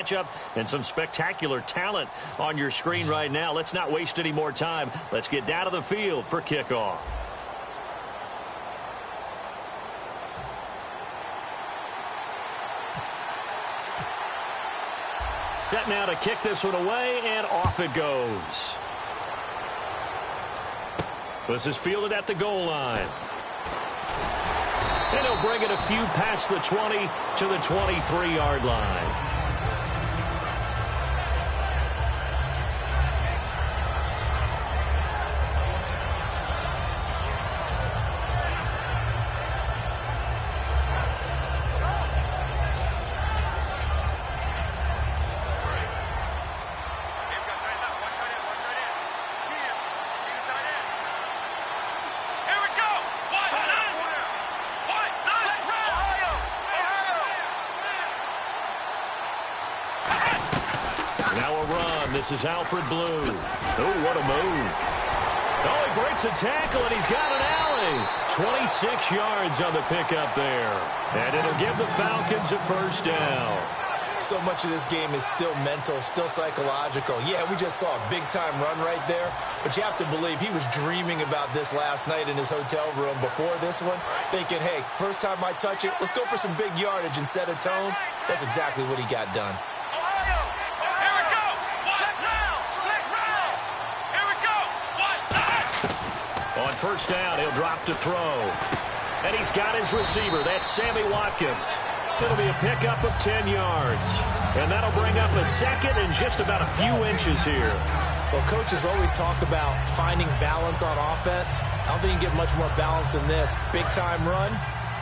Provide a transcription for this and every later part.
matchup and some spectacular talent on your screen right now. Let's not waste any more time. Let's get down to the field for kickoff. Set now to kick this one away, and off it goes. This is fielded at the goal line. And he'll bring it a few past the 20 to the 23-yard line. This is Alfred Blue. Oh, what a move. Oh, he breaks a tackle, and he's got an alley. 26 yards on the pickup there. And it'll give the Falcons a first down. So much of this game is still mental, still psychological. Yeah, we just saw a big-time run right there, but you have to believe he was dreaming about this last night in his hotel room before this one, thinking, hey, first time I touch it, let's go for some big yardage and set a tone. That's exactly what he got done. On first down, he'll drop to throw. And he's got his receiver. That's Sammy Watkins. It'll be a pickup of 10 yards. And that'll bring up a second and just about a few inches here. Well, coaches always talk about finding balance on offense. I don't think you can get much more balance than this. Big-time run,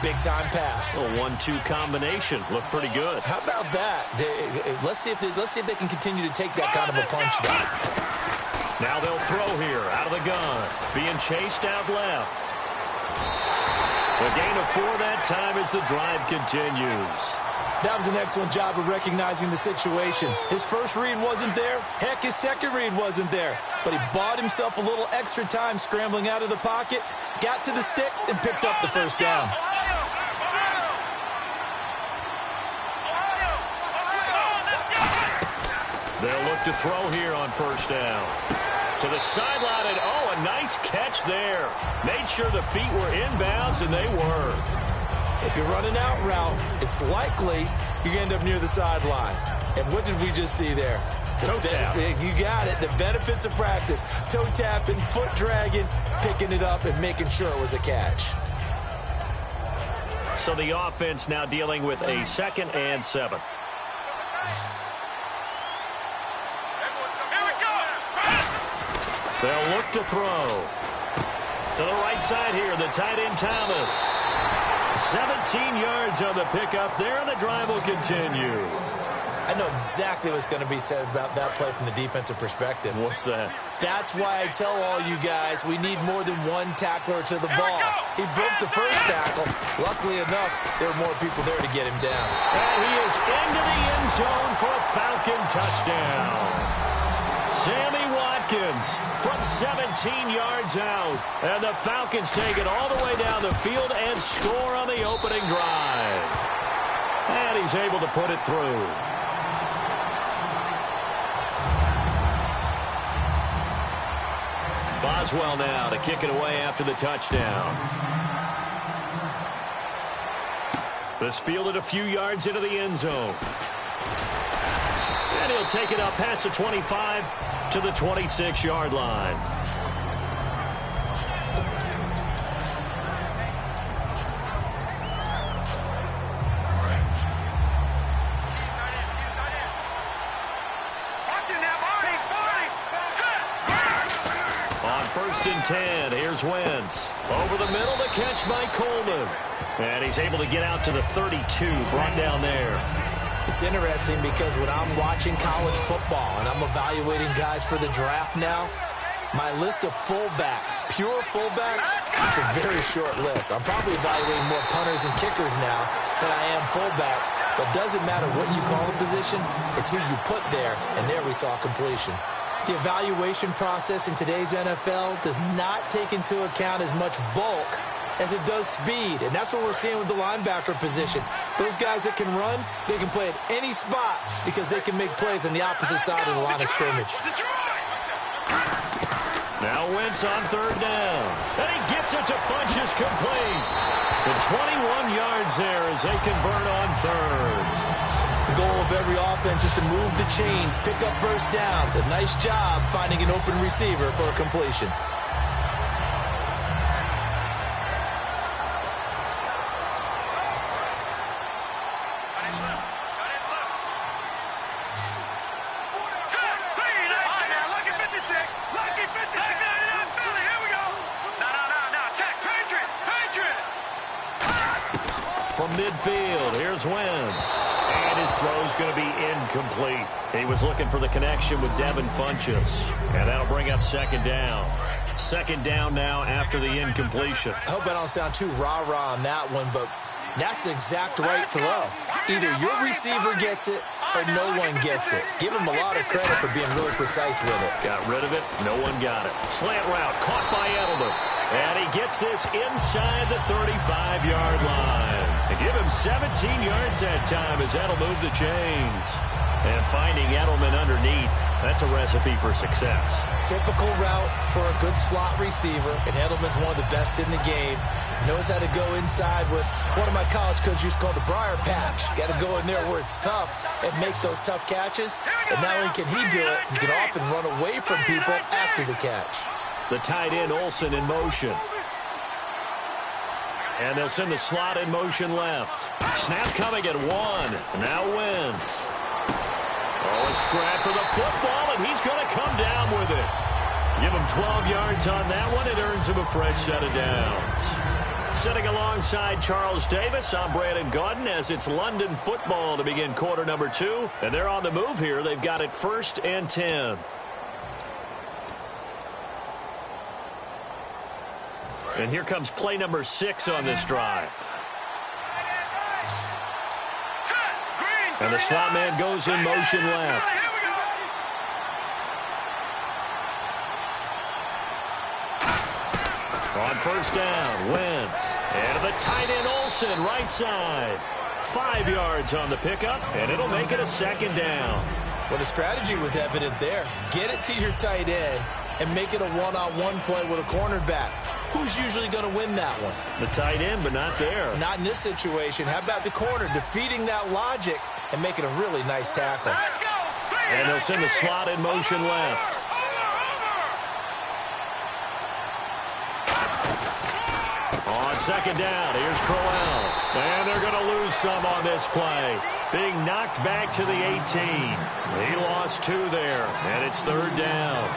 big-time pass. A 1-2 combination. Looked pretty good. How about that? Let's see if they can continue to take that kind of a punch there. Now they'll throw here out of the gun. Being chased out left. The gain of 4 that time as the drive continues. That was an excellent job of recognizing the situation. His first read wasn't there. Heck, his second read wasn't there. But he bought himself a little extra time scrambling out of the pocket, got to the sticks, and picked up the first down. They'll look to throw here on first down. To the sideline, and oh, a nice catch there. Made sure the feet were inbounds, and they were. If you're running out route, it's likely you're going to end up near the sideline. And what did we just see there? Toe tap. You got it. The benefits of practice. Toe tapping, foot dragging, picking it up, and making sure it was a catch. So the offense now dealing with a 2nd and 7. They'll look to throw. To the right side here, the tight end Thomas. 17 yards on the pickup there, and the drive will continue. I know exactly what's going to be said about that play from the defensive perspective. What's that? That's why I tell all you guys we need more than one tackler to the ball. He broke the first tackle. Luckily enough, there were more people there to get him down. And he is into the end zone for a Falcon touchdown. Sammy Watkins from 17 yards out. And the Falcons take it all the way down the field and score on the opening drive. And he's able to put it through. Boswell now to kick it away after the touchdown. This fielded a few yards into the end zone. And he'll take it up past the 25 to the 26-yard line. On 1st and 10, here's Wentz. Over the middle, the catch by Coleman. And he's able to get out to the 32, brought down there. It's interesting because when I'm watching college football and I'm evaluating guys for the draft now, my list of fullbacks, pure fullbacks, it's a very short list. I'm probably evaluating more punters and kickers now than I am fullbacks. But it doesn't matter what you call a position, it's who you put there, and there we saw completion. The evaluation process in today's NFL does not take into account as much bulk as it does speed, and that's what we're seeing with the linebacker position. Those guys that can run, they can play at any spot because they can make plays on the opposite side of the line of scrimmage. Now Wentz on third down. And he gets it to Funchess complete. The 21 yards there as they convert on third. The goal of every offense is to move the chains, pick up first downs. A nice job finding an open receiver for a completion. From midfield, here's Wentz. And his throw's going to be incomplete. He was looking for the connection with Devin Funchess. And that'll bring up second down. Second down now after the incompletion. I hope I don't sound too rah-rah on that one, but that's the exact right throw. Either your receiver gets it or no one gets it. Give him a lot of credit for being really precise with it. Got rid of it. No one got it. Slant route caught by Edelman. And he gets this inside the 35-yard line. They give him 17 yards that time as that'll move the chains. And finding Edelman underneath, that's a recipe for success. Typical route for a good slot receiver, and Edelman's one of the best in the game. Knows how to go inside with one of my college coaches used to call the briar patch. Got to go in there where it's tough and make those tough catches. And not only can he do it, he can often run away from people after the catch. The tight end, Olsen, in motion. And they'll send the slot in motion left. Snap coming at one. Now Wentz. Oh, a scrap for the football, and he's going to come down with it. Give him 12 yards on that one. It earns him a fresh set of downs. Sitting alongside Charles Davis, I'm Brandon Gaudin as it's London football to begin quarter number 2. And they're on the move here. They've got it 1st and 10. And here comes play number 6 on this drive. And the slot man goes in motion left. On first down, Wentz. And the tight end, Olsen, right side. 5 yards on the pickup, and it'll make it a second down. Well, the strategy was evident there. Get it to your tight end and make it a one-on-one play with a cornerback. Who's usually going to win that one? The tight end, but not there. Not in this situation. How about the corner defeating that logic and making a really nice tackle? And they'll send the slot in motion left. On second down, here's Crowell. And they're going to lose some on this play. Being knocked back to the 18. He lost 2 there, and it's third down.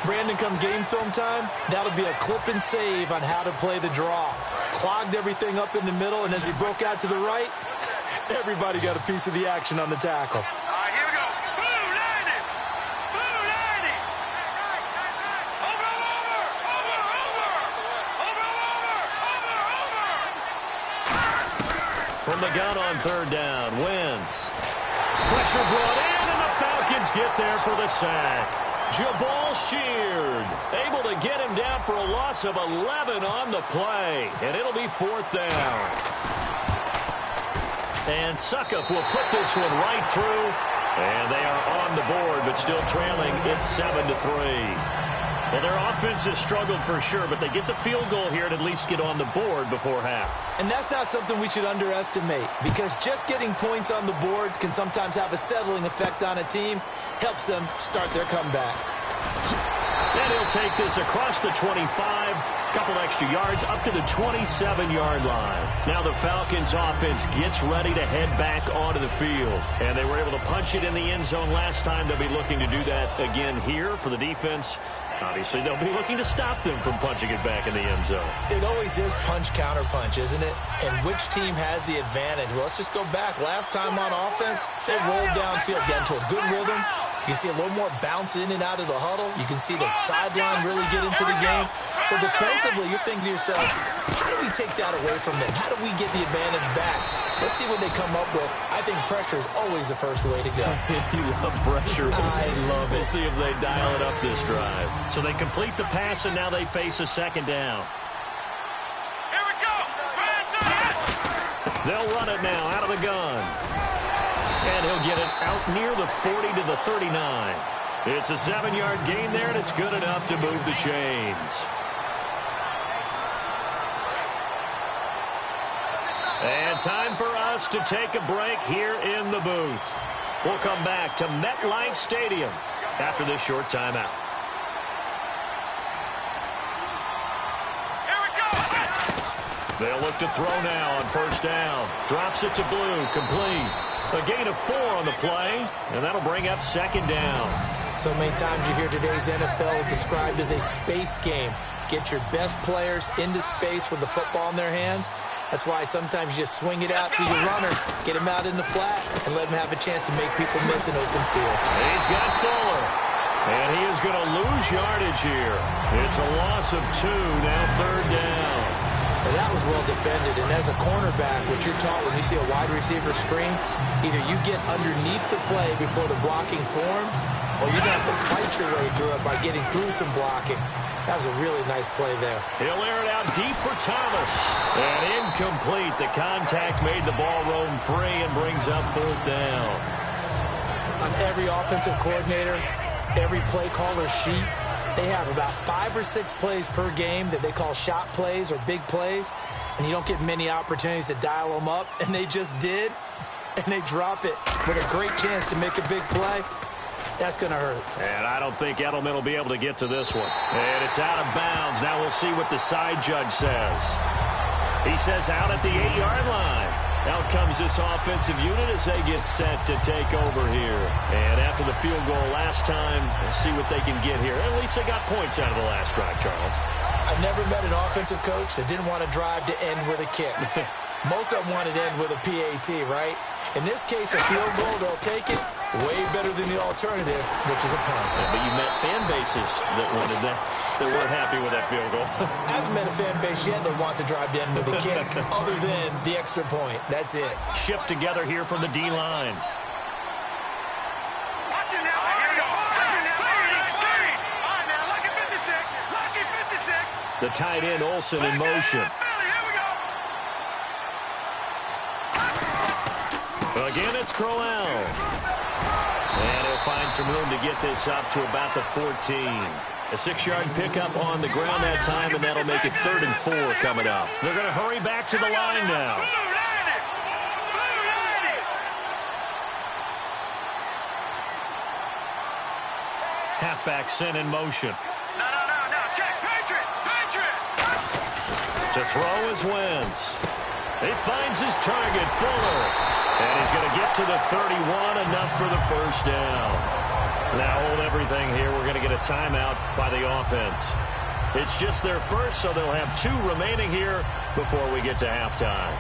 Brandon, come game film time, that'll be a clip and save on how to play the draw. Clogged everything up in the middle, and as he broke out to the right, everybody got a piece of the action on the tackle. All right, here we go. Blue 90. Blue 90. Over. From the gun on third down, Wentz. Pressure brought in, and the Falcons get there for the sack. Jabal Sheard able to get him down for a loss of 11 on the play. And it'll be 4th down. And Suckup will put this one right through. And they are on the board, but still trailing. It's 7-3. Well, their offense has struggled for sure, but they get the field goal here and at least get on the board before half. And that's not something we should underestimate, because just getting points on the board can sometimes have a settling effect on a team. Helps them start their comeback. And he'll take this across the 25, couple extra yards up to the 27-yard line. Now the Falcons offense gets ready to head back onto the field. And they were able to punch it in the end zone last time. They'll be looking to do that again here for the defense. Obviously, they'll be looking to stop them from punching it back in the end zone. It always is punch-counter-punch, isn't it? And which team has the advantage? Well, let's just go back. Last time on offense, they rolled downfield, got into a good rhythm. You can see a little more bounce in and out of the huddle. You can see the sideline really get into the game. So defensively, you're thinking to yourself, how do we take that away from them? How do we get the advantage back? Let's see what they come up with. I think pressure is always the first way to go. You love pressure. I love it. We'll see if they dial it up this drive. So they complete the pass, and now they face a second down. Here we go. They'll run it now out of the gun. And he'll get it out near the 40 to the 39. It's a 7-yard gain there, and it's good enough to move the chains. And time for us to take a break here in the booth. We'll come back to MetLife Stadium after this short timeout. They'll look to throw now on first down. Drops it to Blue, complete. A gain of 4 on the play, and that'll bring up second down. So many times you hear today's NFL described as a space game. Get your best players into space with the football in their hands. That's why sometimes you just swing it out to your runner, get him out in the flat, and let him have a chance to make people miss an open field. He's got Fuller, and he is going to lose yardage here. It's a loss of 2, now third down. And that was well defended, and as a cornerback, what you're taught when you see a wide receiver screen, either you get underneath the play before the blocking forms, or you're going to have to fight your way through it by getting through some blocking. That was a really nice play there. He'll air it out deep for Thomas. And incomplete. The contact made the ball roam free and brings up fourth down. On every offensive coordinator, every play caller sheet, they have about 5 or 6 plays per game that they call shot plays or big plays, and you don't get many opportunities to dial them up, and they just did, and they drop it with a great chance to make a big play. That's going to hurt. And I don't think Edelman will be able to get to this one. And it's out of bounds. Now we'll see what the side judge says. He says out at the 8-yard line. Out comes this offensive unit as they get set to take over here. And after the field goal last time, we'll see what they can get here. At least they got points out of the last drive, Charles. I've never met an offensive coach that didn't want to drive to end with a kick. Most of them wanted to end with a PAT, right? In this case, a field goal, they'll take it. Way better than the alternative, which is a punt. Yeah, but you met fan bases that wanted that, that weren't happy with that field goal. I haven't met a fan base yet that wants to drive to end with a kick, other than the extra point. That's it. Shift together here from the D-line. The tight end, Olsen, in motion. Again, it's Crowell. And he'll find some room to get this up to about the 14. A 6-yard pickup on the ground that time, and that'll make it 3rd and 4 coming up. They're going to hurry back to the line now. Halfback sent in motion. No, check, Patriot. To throw is Wentz. He finds his target, Fuller. And he's going to get to the 31, enough for the first down. Now hold everything here. We're going to get a timeout by the offense. It's just their first, so they'll have 2 remaining here before we get to halftime.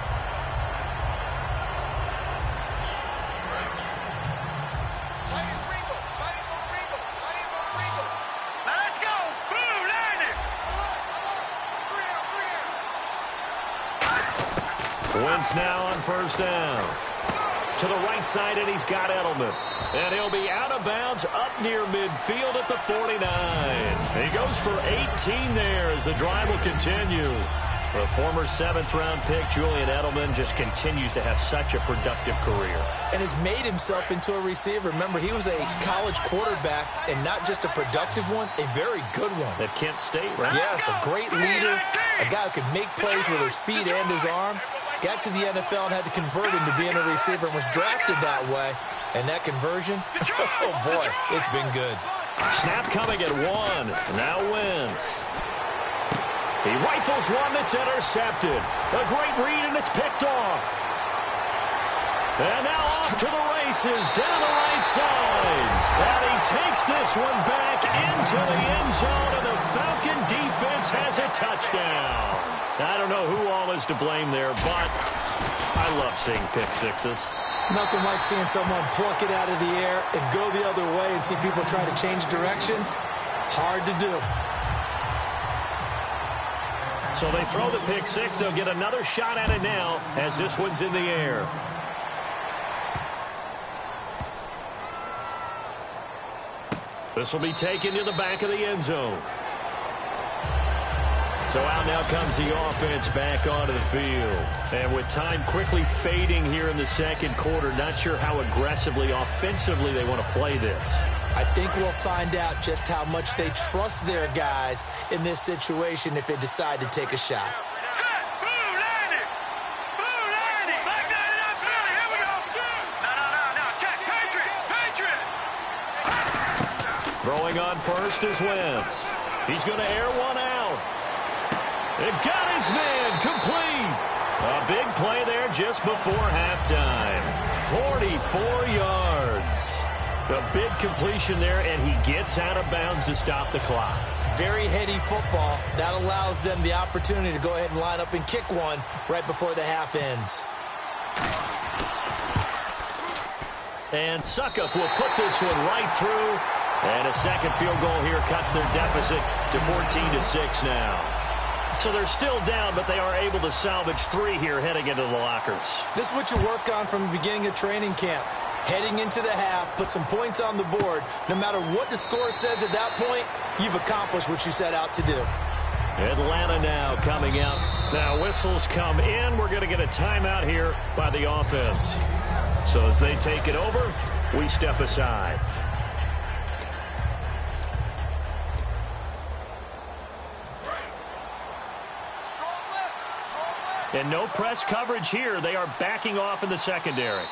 Let's go. Blue, landing. Wentz now on first down. To the right side, and he's got Edelman. And he'll be out of bounds up near midfield at the 49. He goes for 18 there as the drive will continue. The former 7th-round pick, Julian Edelman, just continues to have such a productive career. And has made himself into a receiver. Remember, he was a college quarterback, and not just a productive one, a very good one. At Kent State, right? Yes, a great leader, a guy who could make plays with his feet and his arm. Got to the NFL and had to convert into being a receiver and was drafted that way. And that conversion, oh boy, it's been good. Snap coming at 1. Now Wentz. He rifles one that's intercepted. A great read, and it's picked off. And now off to the races down the right side. And he takes this one back into the end zone, and the Falcon defense has a touchdown. I don't know who all is to blame there, but I love seeing pick sixes. Nothing like seeing someone pluck it out of the air and go the other way and see people try to change directions. Hard to do. So they throw the pick six. They'll get another shot at it now as this one's in the air. This will be taken to the back of the end zone. So out now comes the offense back onto the field. And with time quickly fading here in the second quarter, not sure how aggressively, offensively they want to play this. I think we'll find out just how much they trust their guys in this situation if they decide to take a shot. Throwing on first is Wentz. He's going to air one out. It got his man complete. A big play there just before halftime. 44 yards. A big completion there, and he gets out of bounds to stop the clock. Very heady football. That allows them the opportunity to go ahead and line up and kick one right before the half ends. And Suckup will put this one right through. And a second field goal here cuts their deficit to 14-6 now. So they're still down, but they are able to salvage 3 here heading into the lockers. This is what you work on from the beginning of training camp. Heading into the half, put some points on the board. No matter what the score says at that point, you've accomplished what you set out to do. Atlanta now coming out. Now whistles come in. We're going to get a timeout here by the offense. So as they take it over, we step aside. And no press coverage here. They are backing off in the secondary.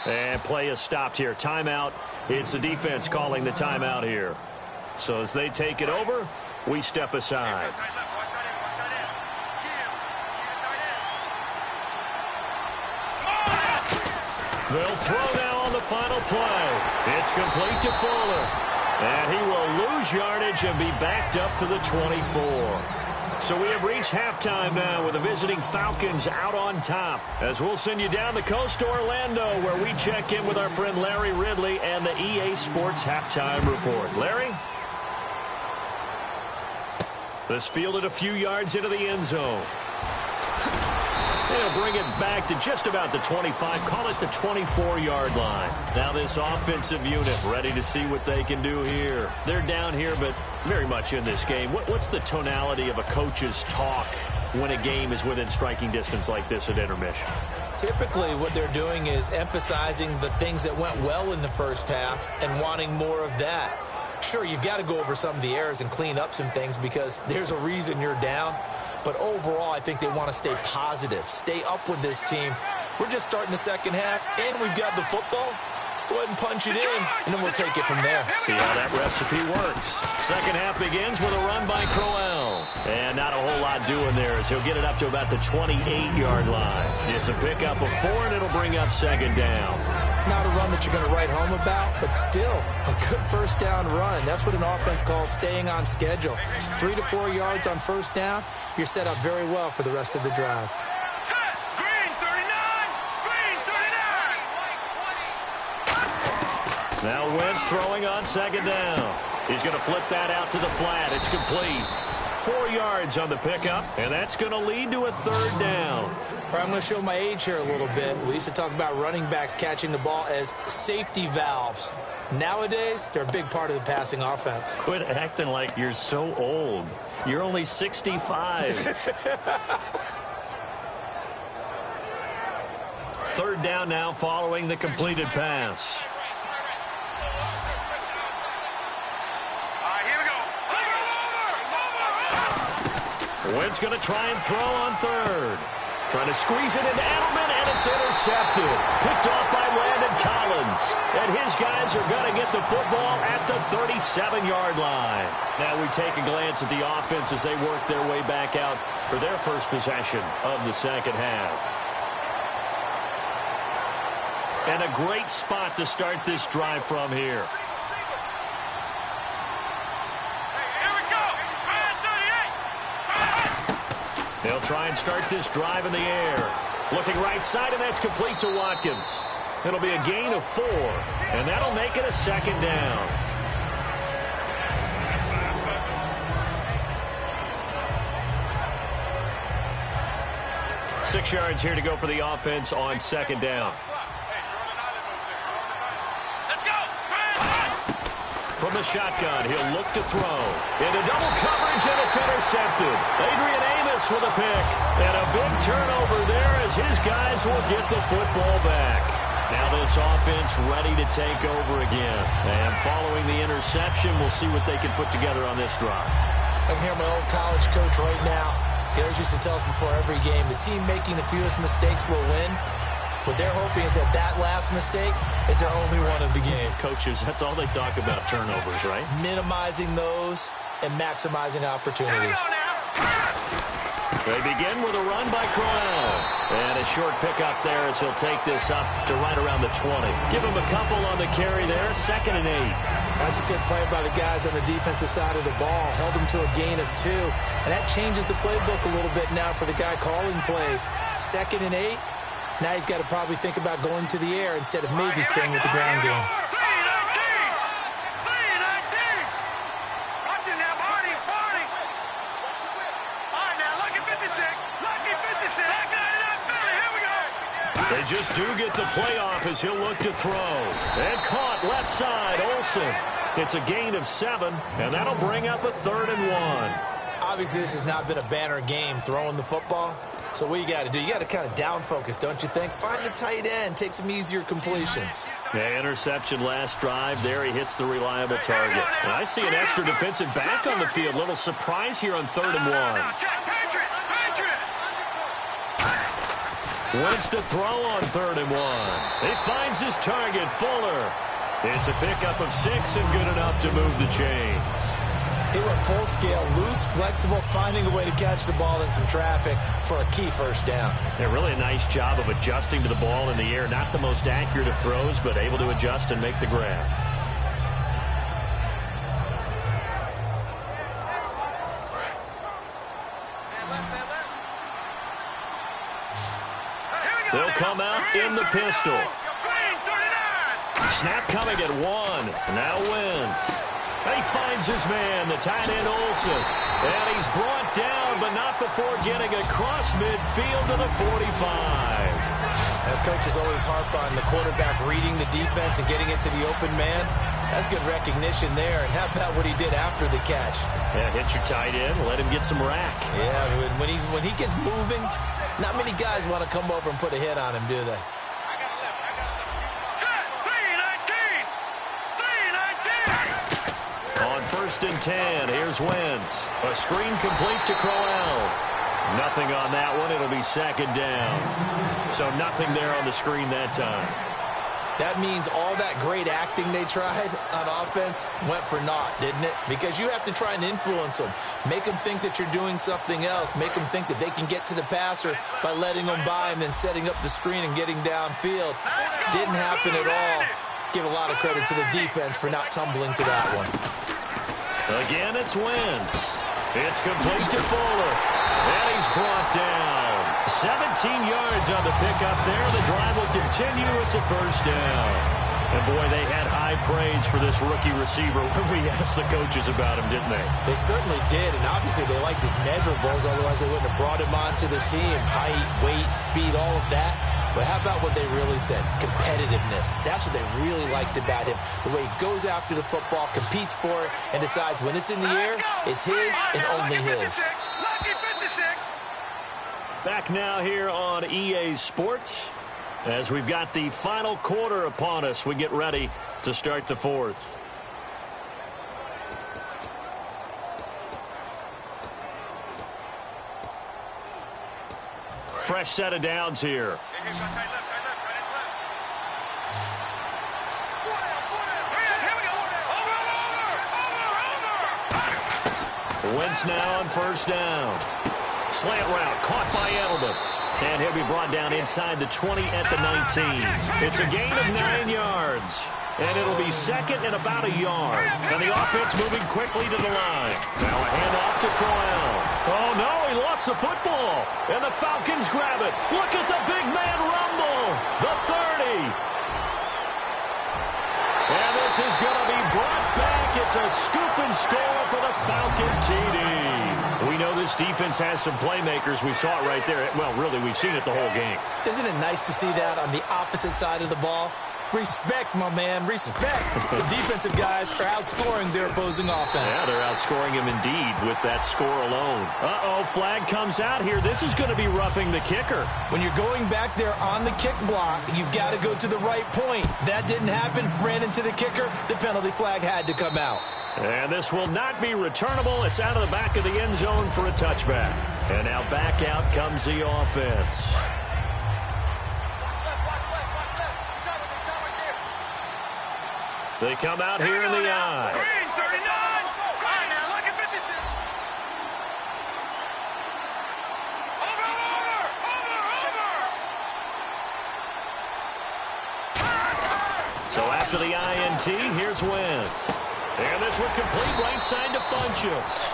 And play is stopped here. Timeout. It's the defense calling the timeout here. So as they take it over, we step aside. They'll throw now on the final play. It's complete to Fuller. And he will lose yardage and be backed up to the 24. So we have reached halftime now with the visiting Falcons out on top. As we'll send you down the coast to Orlando, where we check in with our friend Larry Ridley and the EA Sports Halftime Report. Larry? This fielded a few yards into the end zone. They'll bring it back to just about the 25, call it the 24-yard line. Now this offensive unit ready to see what they can do here. They're down here, but very much in this game. What's the tonality of a coach's talk when a game is within striking distance like this at intermission? Typically, what they're doing is emphasizing the things that went well in the first half and wanting more of that. Sure, you've got to go over some of the errors and clean up some things because there's a reason you're down. But overall, I think they want to stay positive, stay up with this team. We're just starting the second half, and we've got the football. Let's go ahead and punch it in, and then we'll take it from there. See how that recipe works. Second half begins with a run by Crowell. And not a whole lot doing there as he'll get it up to about the 28-yard line. It's a pickup of 4, and it'll bring up second down. Not a run that you're going to write home about, but still a good first down run. That's what an offense calls staying on schedule. 3 to 4 yards on first down, you're set up very well for the rest of the drive. Green 39! Green 39! Now Wentz throwing on second down. He's going to flip that out to the flat. It's complete. 4 yards on the pickup, and that's going to lead to a third down. All right, I'm going to show my age here a little bit. We used to talk about running backs catching the ball as safety valves. Nowadays, they're a big part of the passing offense. Quit acting like you're so old. You're only 65. Third down now following the completed pass. Wentz going to try and throw on third. Trying to squeeze it into Edelman, and it's intercepted. Picked off by Landon Collins. And his guys are going to get the football at the 37-yard line. Now we take a glance at the offense as they work their way back out for their first possession of the second half. And a great spot to start this drive from here. They'll try and start this drive in the air. Looking right side, and that's complete to Watkins. It'll be a gain of 4, and that'll make it a second down. Six yards here to go for the offense on second down. from the shotgun. He'll look to throw. Into double coverage, and it's intercepted. Adrian Amos with a pick. And a big turnover there as his guys will get the football back. Now this offense ready to take over again. And following the interception, we'll see what they can put together on this drive. I can hear my old college coach right now. He always used to tell us before every game, the team making the fewest mistakes will win. What they're hoping is that that last mistake is their only one of the game. Coaches, that's all they talk about, turnovers, right? Minimizing those and maximizing opportunities. They begin with a run by Crowell. And a short pickup there as he'll take this up to right around the 20. Give him a couple on the carry there, 2nd and 8. That's a good play by the guys on the defensive side of the ball. Held him to a gain of 2. And that changes the playbook a little bit now for the guy calling plays. 2nd and 8. Now he's got to probably think about going to the air instead of maybe staying with the ground game. They just do get the playoff as he'll look to throw. And caught left side, Olsen. It's a gain of 7, and that'll bring up a 3rd and 1. Obviously, this has not been a banner game throwing the football. So what you got to do, you got to kind of down focus, don't you think? Find the tight end, take some easier completions. Yeah, interception last drive. There he hits the reliable target. And I see an extra defensive back on the field. Little surprise here on 3rd and 1. Wentz to throw on 3rd and 1. He finds his target, Fuller. It's a pickup of 6 and good enough to move the chains. He went full scale, loose, flexible, finding a way to catch the ball in some traffic for a key first down. Yeah, really a nice job of adjusting to the ball in the air. Not the most accurate of throws, but able to adjust and make the grab. They'll come out in the pistol. Snap coming at 1. Now Wentz. He finds his man, the tight end Olsen. And he's brought down, but not before getting across midfield to the 45. Now, coaches always harp on the quarterback reading the defense and getting it to the open man. That's good recognition there. And how about what he did after the catch? Yeah, hit your tight end, let him get some rack. Yeah, when he gets moving, not many guys want to come over and put a hit on him, do they? On 1st and 10, here's Wentz. A screen complete to Crowell. Nothing on that one. It'll be 2nd down. So nothing there on the screen that time. That means all that great acting they tried on offense went for naught, didn't it? Because you have to try and influence them. Make them think that you're doing something else. Make them think that they can get to the passer by letting them by and then setting up the screen and getting downfield. Didn't happen at all. Give a lot of credit to the defense for not tumbling to that one. Again, it's Wentz. It's complete to Fuller. And he's brought down. 17 yards on the pickup there. The drive will continue. It's a 1st down. And, boy, they had high praise for this rookie receiver when we asked the coaches about him, didn't they? They certainly did, and obviously they liked his measurables. Otherwise, they wouldn't have brought him onto the team. Height, weight, speed, all of that. But how about what they really said? Competitiveness. That's what they really liked about him. The way he goes after the football, competes for it, and decides when it's in the air, it's his and only his. Back now here on EA Sports. As we've got the final quarter upon us, we get ready to start the 4th. Fresh set of downs here. Wentz now on 1st down. Slant route caught by Edelman. And he'll be brought down inside the 20 at the 19. It's a gain of 9 yards. And it'll be 2nd and about a yard. And the offense moving quickly to the line. Now a handoff to Crowell. Oh, no, he lost the football. And the Falcons grab it. Look at the big man rumble. The 30. And this is going to be brought back. It's a scoop and score for the Falcon TD. We know this defense has some playmakers. We saw it right there. Well, really, we've seen it the whole game. Isn't it nice to see that on the opposite side of the ball? Respect, my man, respect. The defensive guys are outscoring their opposing offense. Yeah, they're outscoring him indeed with that score alone. Uh-oh, flag comes out here. This is going to be roughing the kicker. When you're going back there on the kick block, you've got to go to the right point. That didn't happen. Ran into the kicker. The penalty flag had to come out. And this will not be returnable. It's out of the back of the end zone for a touchback. And now back out comes the offense. They come out here in the eye. Green, 39. Fine now, look at 56. Over. So after the INT, here's Wentz. And this one complete right side to Funchess.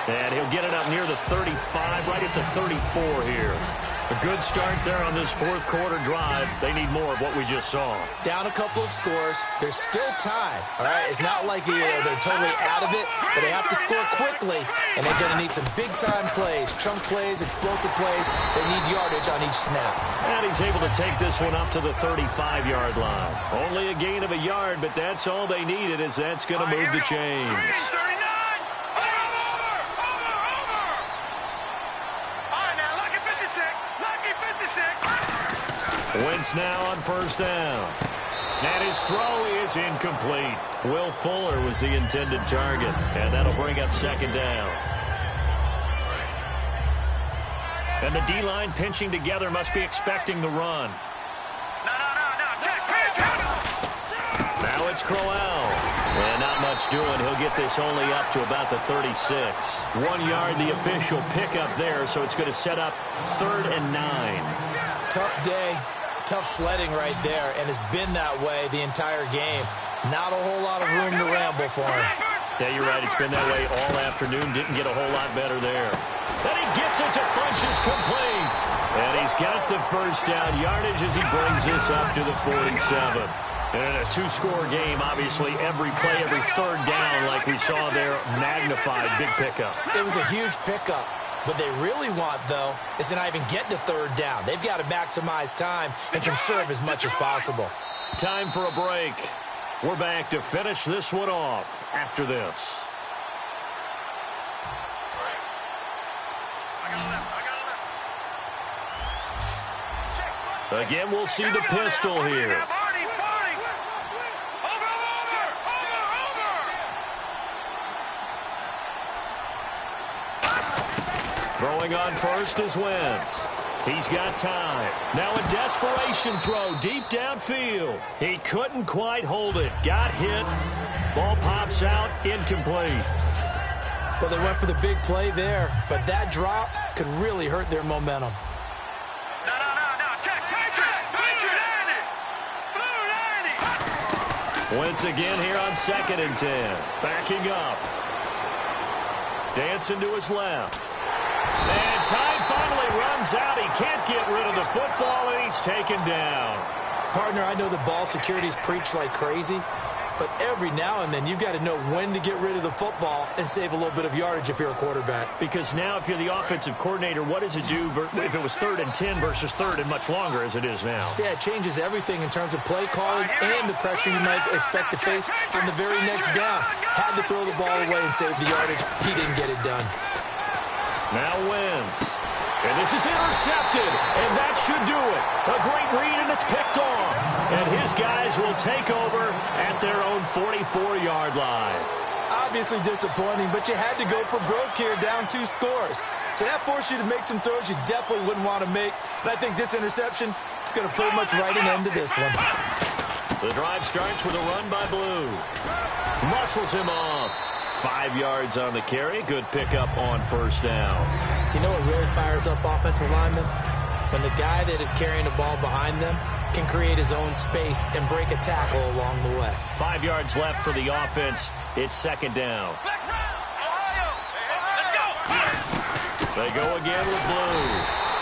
And he'll get it up near the 35, right at the 34 here. A good start there on this fourth quarter drive. They need more of what we just saw. Down a couple of scores. There's still time. All right, it's not like they're totally out of it, but they have to score quickly, and they're going to need some big-time plays, chunk plays, explosive plays. They need yardage on each snap. And he's able to take this one up to the 35-yard line. Only a gain of a yard, but that's all they needed, as that's going to move the chains. Wentz now on first down. And his throw is incomplete. Will Fuller was the intended target, and that'll bring up second down. And the D-line pinching together must be expecting the run. No. Check, pitch. Now it's Crowell. And not much doing. He'll get this only up to about the 36. 1 yard, the official pickup there, so it's going to set up 3rd and 9. Tough day. Tough sledding right there, and it's been that way the entire game. Not a whole lot of room to ramble for him. Yeah, you're right. It's been that way all afternoon. Didn't get a whole lot better there. And he gets it to Funchess complete. And he's got the first down yardage as he brings this up to the 47. And in a two-score game, obviously, every play, every third down, like we saw there, magnified. Big pickup. It was a huge pickup. What they really want, though, is to not even get to third down. They've got to maximize time and conserve as much as possible. Time for a break. We're back to finish this one off after this. Again, we'll see the pistol here. Throwing on first is Wentz. He's got time. Now a desperation throw deep downfield. He couldn't quite hold it. Got hit. Ball pops out. Incomplete. Well, they went for the big play there, but that drop could really hurt their momentum. No. Check. Blue 90. Wentz again here on 2nd and 10. Backing up. Dancing to his left. And time finally runs out. He can't get rid of the football, and he's taken down. Partner, I know the ball security's preached like crazy, but every now and then you've got to know when to get rid of the football and save a little bit of yardage if you're a quarterback. Because now if you're the offensive coordinator, what does it do if it was 3rd and 10 versus 3rd and much longer as it is now? Yeah, it changes everything in terms of play calling and the pressure you might expect to face on the very next down. Had to throw the ball away and save the yardage. He didn't get it done. Now Wentz. And this is intercepted, and that should do it. A great read, and it's picked off. And his guys will take over at their own 44-yard line. Obviously disappointing, but you had to go for broke here, down 2 scores. So that forced you to make some throws you definitely wouldn't want to make. And I think this interception is going to pretty much write an end to this one. The drive starts with a run by Blue. Muscles him off. 5 yards on the carry. Good pickup on first down. You know what really fires up offensive linemen? When the guy that is carrying the ball behind them can create his own space and break a tackle along the way. 5 yards left for the offense. It's 2nd down. They go again with Blue.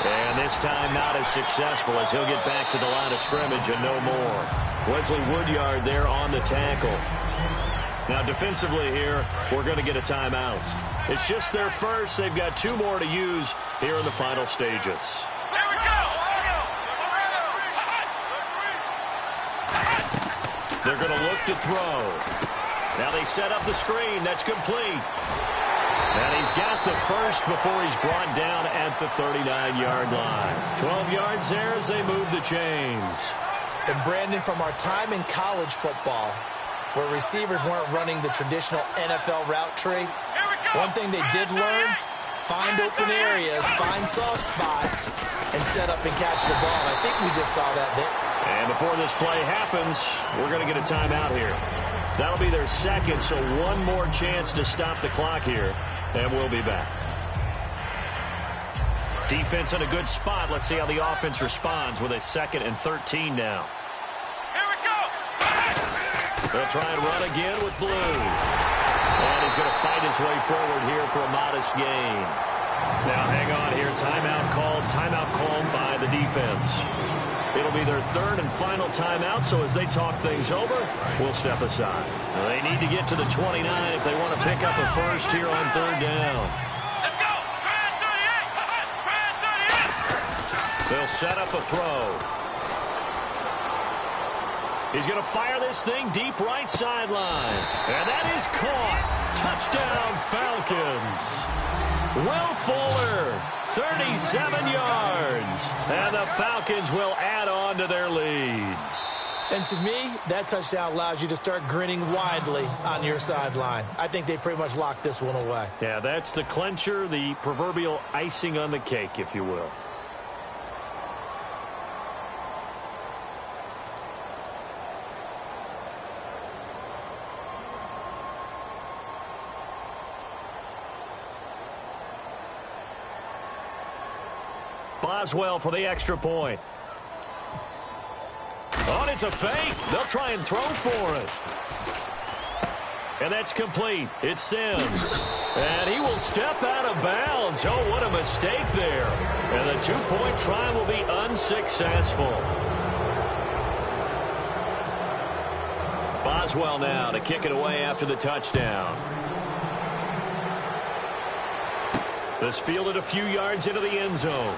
And this time not as successful as he'll get back to the line of scrimmage and no more. Wesley Woodyard there on the tackle. Now, defensively here, we're going to get a timeout. It's just their first. They've got 2 more to use here in the final stages. Here we go. They're going to look to throw. Now they set up the screen. That's complete. And he's got the first before he's brought down at the 39-yard line. 12 yards there as they move the chains. And Brandon, from our time in college football, where receivers weren't running the traditional NFL route tree, one thing they did learn, find open areas, find soft spots, and set up and catch the ball. I think we just saw that there. And before this play happens, we're going to get a timeout here. That'll be their second, so one more chance to stop the clock here, and we'll be back. Defense in a good spot. Let's see how the offense responds with a 2nd and 13 now. Here we go. They'll try and run again with Blue. And he's going to fight his way forward here for a modest gain. Now hang on here. Timeout called by the defense. It'll be their 3rd and final timeout, so as they talk things over, we'll step aside. Now, they need to get to the 29 if they want to pick up a first here on 3rd down. Let's go. Brand 38. They'll set up a throw. He's going to fire this thing deep right sideline. And that is caught. Touchdown, Falcons. Will Fuller, 37 yards. And the Falcons will add on to their lead. And to me, that touchdown allows you to start grinning widely on your sideline. I think they pretty much locked this one away. Yeah, that's the clincher, the proverbial icing on the cake, if you will. Boswell for the extra point. Oh, it's a fake. They'll try and throw for it. And that's complete. It's Sims. And he will step out of bounds. Oh, what a mistake there. And the 2-point try will be unsuccessful. Boswell now to kick it away after the touchdown. This fielded a few yards into the end zone.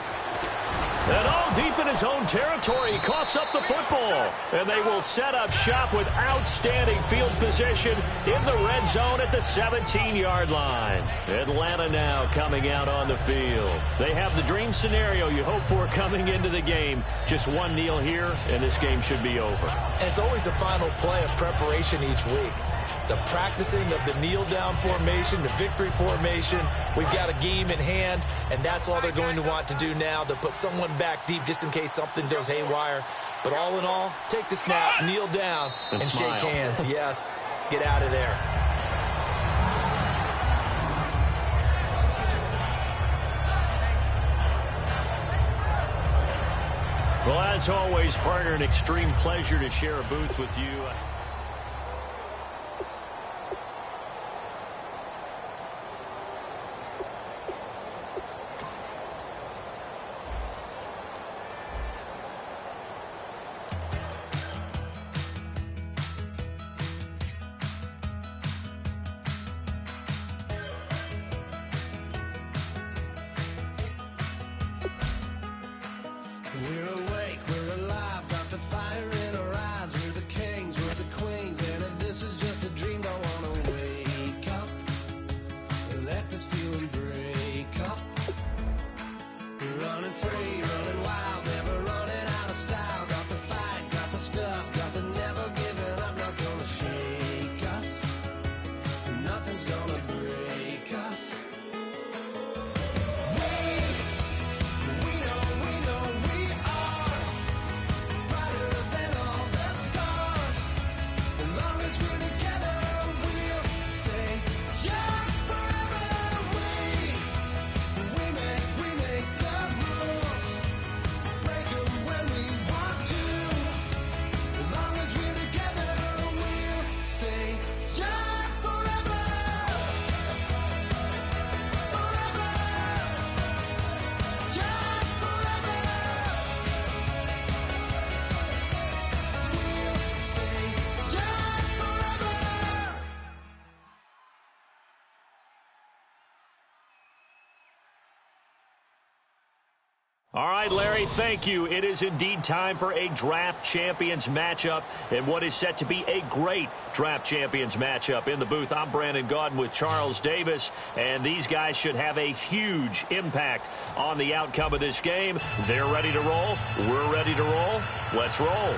And all deep in his own territory, he coughs up the football. And they will set up shop with outstanding field position in the red zone at the 17-yard line. Atlanta now coming out on the field. They have the dream scenario you hope for coming into the game. Just one kneel here, and this game should be over. And it's always the final play of preparation each week. The practicing of the kneel-down formation, the victory formation. We've got a game in hand, and that's all they're going to want to do now, to put someone back deep just in case something goes haywire. But all in all, take the snap, kneel down, and shake hands. Yes, get out of there. Well, as always, partner, an extreme pleasure to share a booth with you. We're awake, we're alive, got the fire in our eyes. We're the kings, we're the All right, Larry, thank you. It is indeed time for a Draft Champions matchup and what is set to be a great Draft Champions matchup. In the booth, I'm Brandon Gaudin with Charles Davis, and these guys should have a huge impact on the outcome of this game. They're ready to roll. We're ready to roll. Let's roll.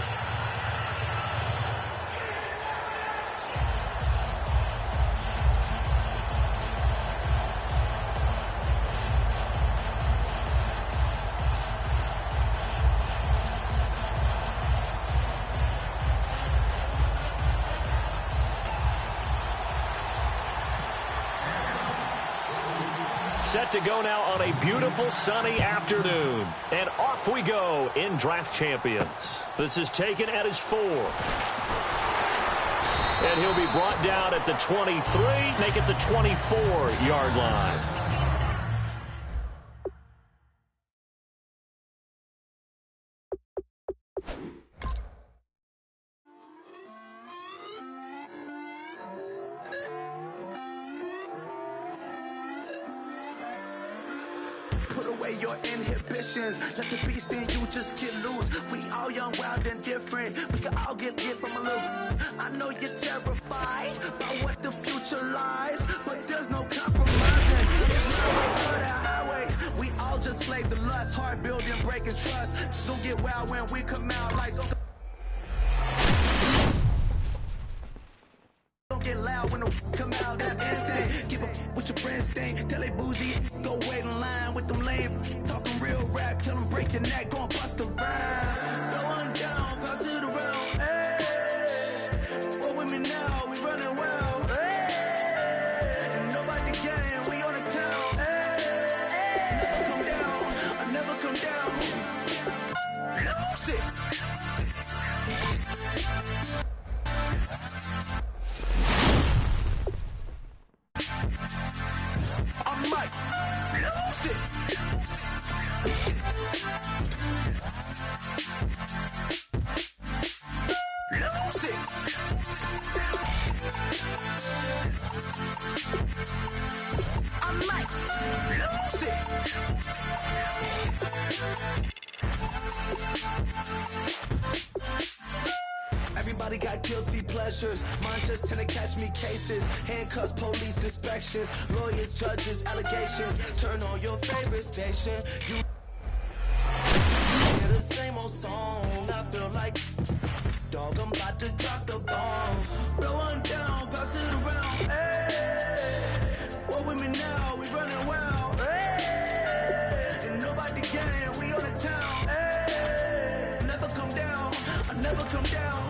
Set to go now on a beautiful sunny afternoon. And off we go in Draft Champions. This is taken at his 4. And he'll be brought down at the 23, make it the 24-yard line. Put away your inhibitions. Let the beast in you just get loose. We all young, wild, and different. We can all get from a little. I know you're terrified by what the future lies, but there's no compromising. It's my way or the highway. We all just slave the lust, hard building, breaking trust. Don't get wild when we come out like. Don't get loud when the come out. That's instant. Give up what your friends think. Tell they bougie. Go wait in line with them lame. Talking real rap. Tell them break your neck. Go and bust a rhyme. Go on down. Pass it around. Hey. Roll with me now. We running wild. Hey. And nobody game. We on the town. Hey. Never come down. I never come down. Lose it. I might lose it. Lose it. I might lose it. Everybody got guilty pleasures. Mine just tend to catch me cases. Handcuffs, police inspections, lawyers, judges, allegations. Turn on your favorite station. You hear the same old song. I feel like dog, I'm about to drop the bomb. Blow one down, pass it around. Hey, walk with me now, we running wild. Hey, and nobody game, we on the town. Hey, never come down, I never come down.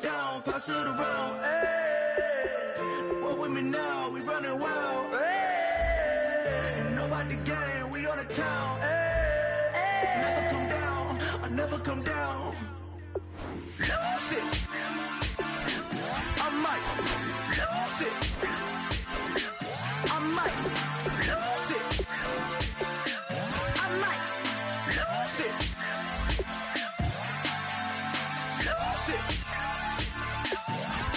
Down, pass it around, hey. Walk with me now, we running wild, hey. And nobody game, we on the town, hey. Never come down, I never come down. Lose it. I might lose it. I might lose it. I might lose it. Lose it.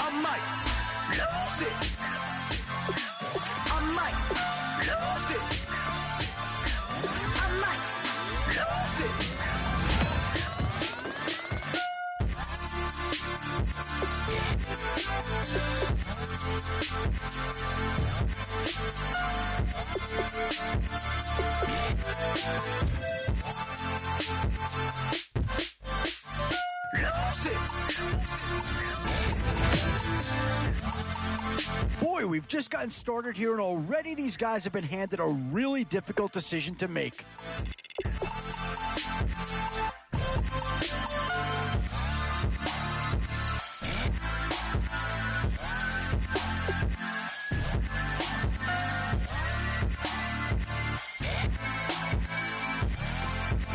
I might lose it. I might lose it. I might lose it. Boy, we've just gotten started here, and already these guys have been handed a really difficult decision to make.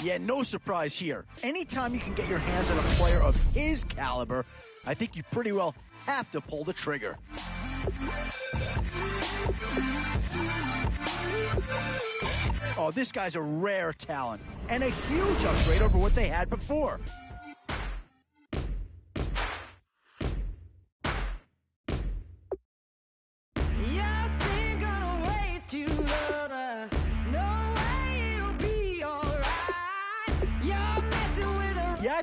Yeah, no surprise here. Anytime you can get your hands on a player of his caliber, I think you pretty well have to pull the trigger. Oh, this guy's a rare talent and a huge upgrade over what they had before. Yes, ain't gonna waste you, lover. No way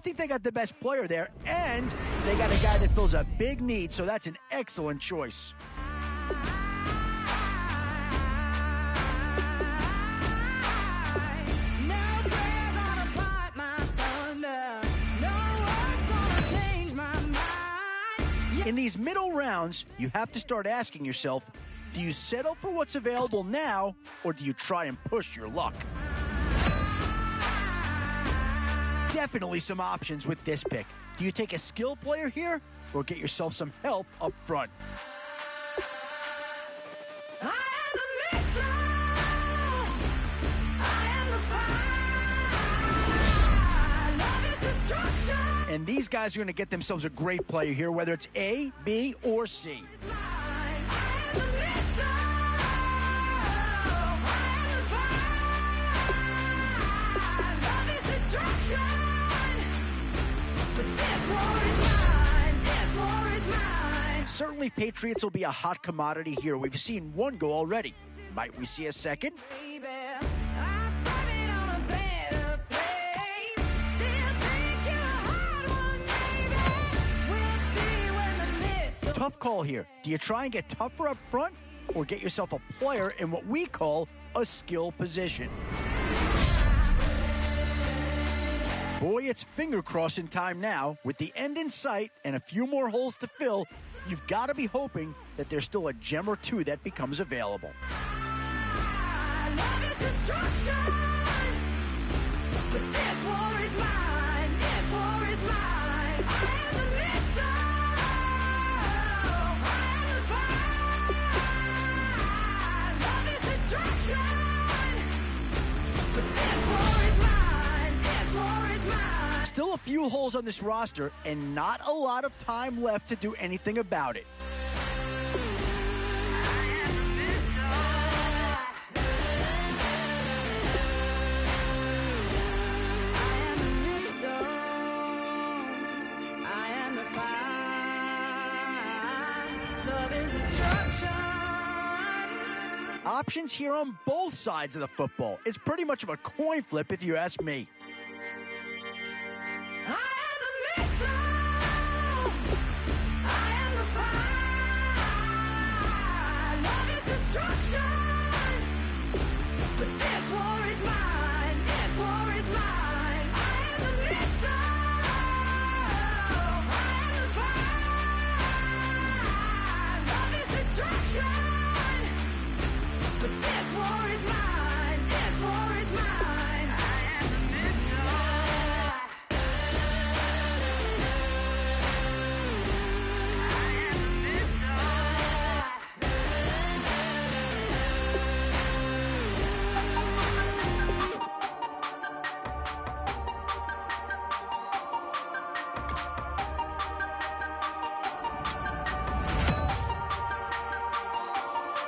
think they got the best player there, and they got a guy that fills a big need, so that's an excellent choice. In these middle rounds, you have to start asking yourself, do you settle for what's available now, or do you try and push your luck? Definitely some options with this pick. Do you take a skill player here, or get yourself some help up front? And these guys are going to get themselves a great player here, whether it's A, B, or C. Certainly, Patriots will be a hot commodity here. We've seen one go already. Might we see a second? Tough call here. Do you try and get tougher up front, or get yourself a player in what we call a skill position? Boy, it's finger crossing time now. With the end in sight and a few more holes to fill, you've got to be hoping that there's still a gem or two that becomes available. Still a few holes on this roster, and not a lot of time left to do anything about it. Options here on both sides of the football. It's pretty much of a coin flip if you ask me.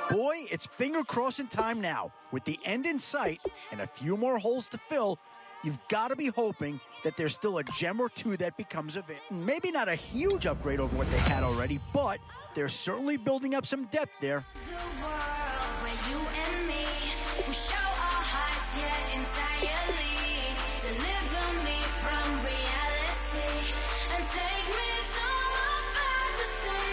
Boy, it's finger crossing time now. With the end in sight and a few more holes to fill, you've got to be hoping that there's still a gem or two that becomes available. Maybe not a huge upgrade over what they had already, but they're certainly building up some depth there. The world where you and me, we show our hearts yet entirely. Deliver me from reality and take me to my fantasy.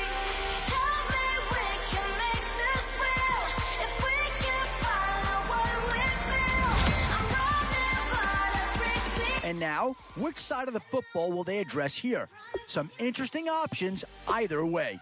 Tell me we can make this real if we can follow what we feel. I'm running but I reach the And now, which side of the football will they address here? Some interesting options either way.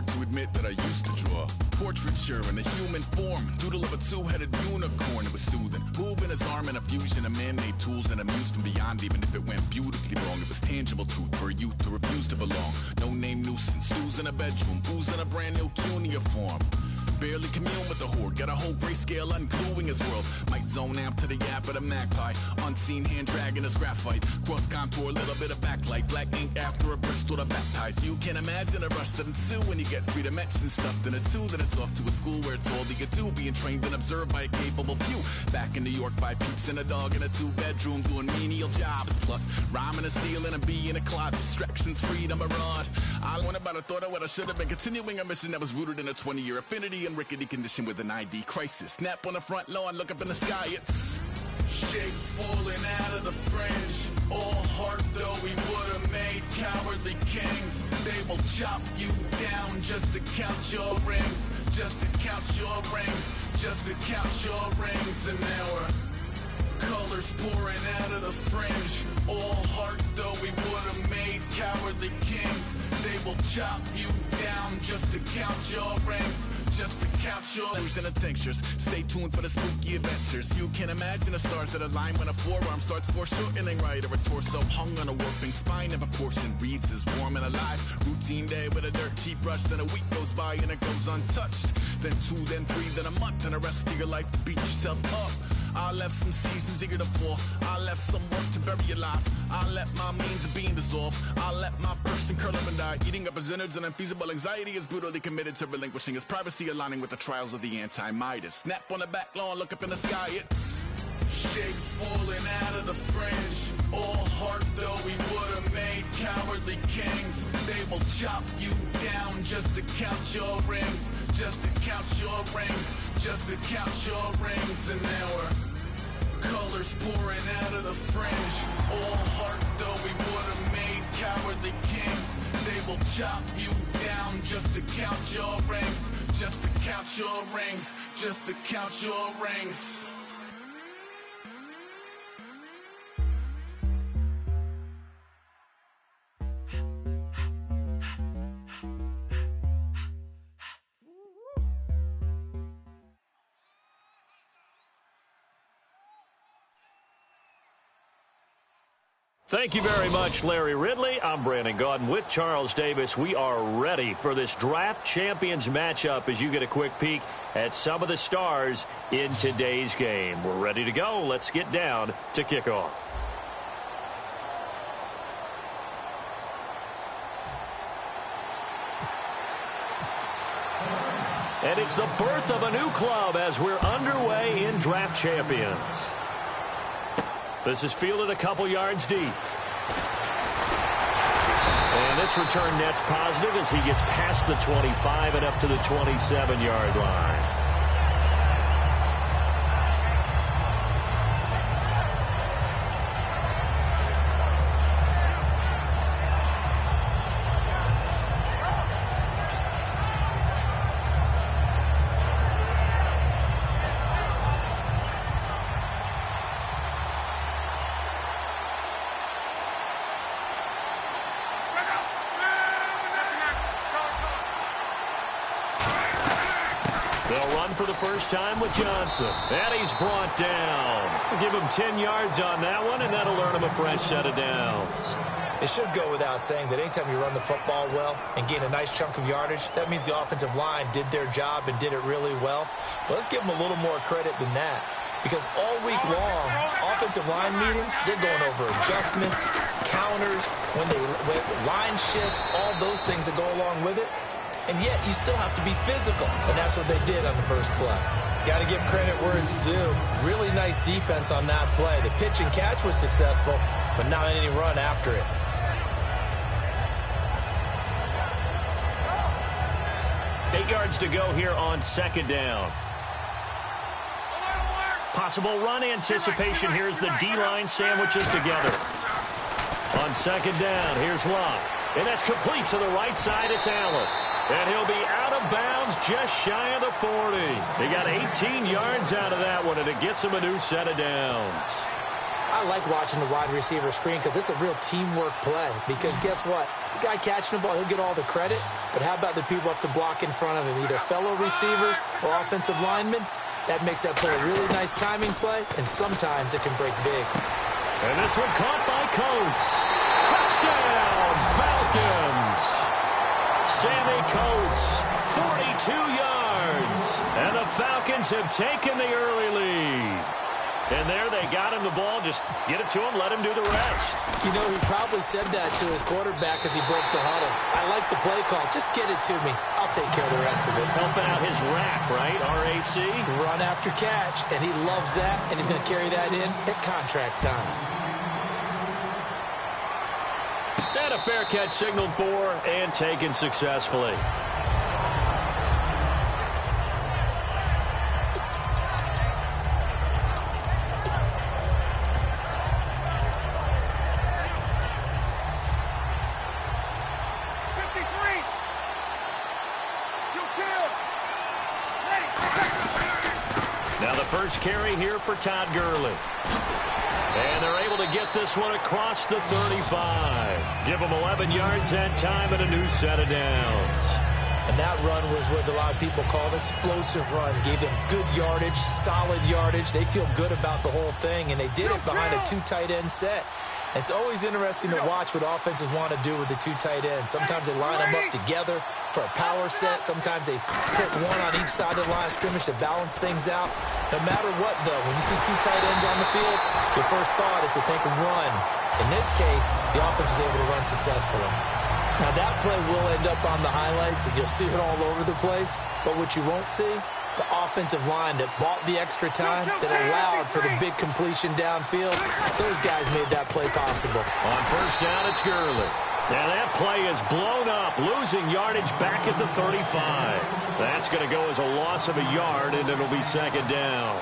hard to admit that I used to draw portraiture in a human form, doodle of a two-headed unicorn. It was soothing, moving his arm in a fusion of man-made tools and amused from beyond. Even if it went beautifully wrong, it was tangible truth for a youth who refused to belong. No name nuisance, who's in a bedroom, who's in a brand new cuneiform. Barely commune with the horde, got a whole grayscale ungluing his world. Might zone amp to the yap of a magpie, unseen hand dragging his graphite. Cross contour, little bit of backlight, black ink after a Bristol to baptize. You can imagine a rush that ensue when you get 3 dimensions stuffed in a 2. Then it's off to a school where it's all you get to, being trained and observed by a capable few. Back in New York by peeps and a dog in a 2-bedroom doing menial jobs. Plus rhyming and stealing and being a clod, distractions, freedom, a rod. I went about a thought of what I should have been, continuing a mission that was rooted in a 20-year affinity and rickety condition with an ID crisis. Snap on the front lawn, look up in the sky, it's shapes falling out of the fringe. All heart though we would have made cowardly kings. They will chop you down just to count your rings, just to count your rings, just to count your rings. And now we're colors pouring out of the fringe. All heart though we would have made cowardly kings. They will chop you down just to count your rings, just to count your rings and the tinctures. Stay tuned for the spooky adventures. You can imagine the stars that align when a forearm starts foreshortening right, or a torso hung on a warping spine of a portion reads as warm and alive. Routine day with a dirt cheap brush, then a week goes by and it goes untouched. Then 2, then 3, then a month, and the rest of your life to beat yourself up. I left some seasons eager to fall. I left some work to bury alive. I let my means of being dissolve. I let my person curl up and die, eating up his innards. And unfeasible anxiety is brutally committed to relinquishing his privacy, aligning with the trials of the anti-Midas. Snap on the back lawn, look up in the sky, it's shapes falling out of the fringe. All heart though we would have made cowardly kings. They will chop you down just to count your rings, just to count your rings, just to count your rings. And now we're colors pouring out of the fringe. All heart though we would have made cowardly kings. They will chop you down just to count your rings, just to count your rings, just to count your rings. Thank you very much, Larry Ridley. I'm Brandon Gaudin with Charles Davis. We are ready for this draft champions matchup as you get a quick peek at some of the stars in today's game. We're ready to go. Let's get down to kickoff. And it's the birth of a new club as we're underway in draft champions. This is fielded a couple yards deep. And this return net's positive as he gets past the 25 and up to the 27-yard line. They'll run for the first time with Johnson. And he's brought down. Give him 10 yards on that one, and that'll earn him a fresh set of downs. It should go without saying that anytime you run the football well and gain a nice chunk of yardage, that means the offensive line did their job and did it really well. But let's give them a little more credit than that, because all week long, offensive line meetings, they're going over adjustments, counters, when line shifts, all those things that go along with it. And yet, you still have to be physical. And that's what they did on the first play. Got to give credit where it's due. Really nice defense on that play. The pitch and catch was successful, but not any run after it. Eight yards to go here on second down. Possible run anticipation. Here's the D-line sandwiches together. On second down, here's Locke. And that's complete to the right side. It's Allen. And he'll be out of bounds just shy of the 40. He got 18 yards out of that one, and it gets him a new set of downs. I like watching the wide receiver screen because it's a real teamwork play. Because guess what? The guy catching the ball, he'll get all the credit. But how about the people up to block in front of him, either fellow receivers or offensive linemen? That makes that play a really nice timing play, and sometimes it can break big. And this one caught by Coates. Touchdown, Falcons. Sammy Coates, 42 yards. And the Falcons have taken the early lead. And there they got him the ball. Just get it to him, let him do the rest. You know, he probably said that to his quarterback as he broke the huddle. I like the play call. Just get it to me. I'll take care of the rest of it. Helping out his rack, right? RAC. Run after catch, and he loves that, and he's going to carry that in at contract time. And a fair catch signaled for and taken successfully. First carry here for Todd Gurley. And they're able to get this one across the 35. Give them 11 yards that time and a new set of downs. And that run was what a lot of people call an explosive run. Gave them good yardage, solid yardage. They feel good about the whole thing, and they did it behind a two tight end set. It's always interesting to watch what offenses want to do with the two tight ends. Sometimes they line them up together for a power set. Sometimes they put one on each side of the line of scrimmage to balance things out. No matter what, though, when you see two tight ends on the field, your first thought is to think run. In this case, the offense was able to run successfully. Now, that play will end up on the highlights, and you'll see it all over the place. But what you won't see, the offensive line that bought the extra time, that allowed for the big completion downfield, those guys made that play possible. On first down, it's Gurley. And that play is blown up, losing yardage back at the 35. That's going to go as a loss of a yard, and it'll be second down.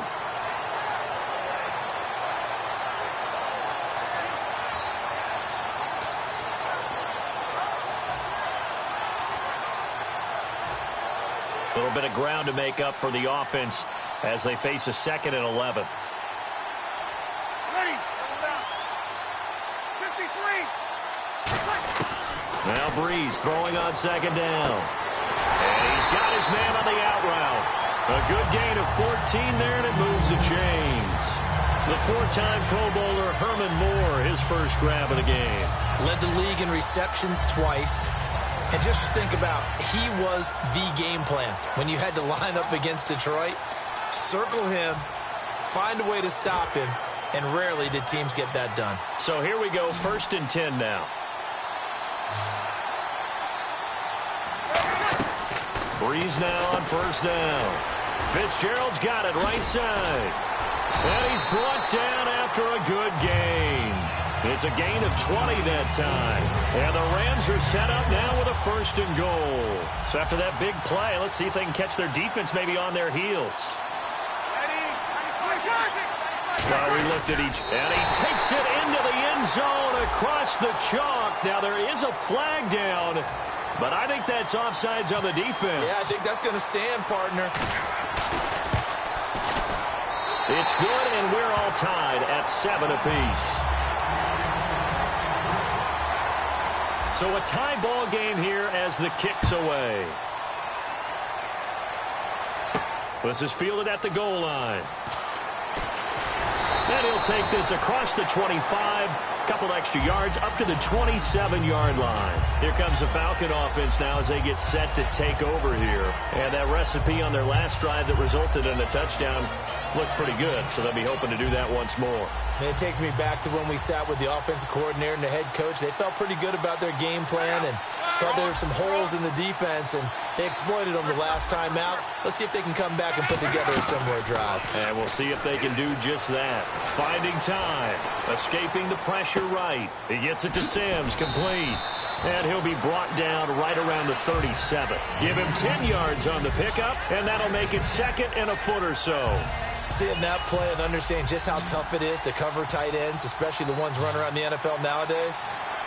A little bit of ground to make up for the offense as they face a 2nd and 11. Ready. 53. Now Breeze throwing on second down. And he's got his man on the out route. A good gain of 14 there, and it moves the chains. The four-time Pro Bowler Herman Moore, his first grab of the game. Led the league in receptions twice. And just think about, he was the game plan. When you had to line up against Detroit, circle him, find a way to stop him, and rarely did teams get that done. So here we go, 1st and 10 now. Breeze now on first down. Fitzgerald's got it right side. And he's brought down after a good gain. It's a gain of 20 that time. And the Rams are set up now with a 1st and goal. So after that big play, let's see if they can catch their defense maybe on their heels. Well, we looked at each, and he takes it into the end zone across the chalk. Now there is a flag down, but I think that's offsides on the defense. Yeah, I think that's going to stand, partner. It's good, and we're all tied at 7 apiece. So a tie ball game here as the kick's away. This is fielded at the goal line. And he'll take this across the 25, couple extra yards up to the 27-yard line. Here comes the Falcon offense now as they get set to take over here. And that recipe on their last drive that resulted in a touchdown looked pretty good, so they'll be hoping to do that once more. And it takes me back to when we sat with the offensive coordinator and the head coach. They felt pretty good about their game plan and thought there were some holes in the defense, and they exploited them the last time out. Let's see if they can come back and put together a similar drive. And we'll see if they can do just that. Finding time, escaping the pressure right. He gets it to Sims, complete. And he'll be brought down right around the 37. Give him 10 yards on the pickup, and that'll make it 2nd and a foot or so. Seeing that play and understanding just how tough it is to cover tight ends, especially the ones running around the NFL nowadays,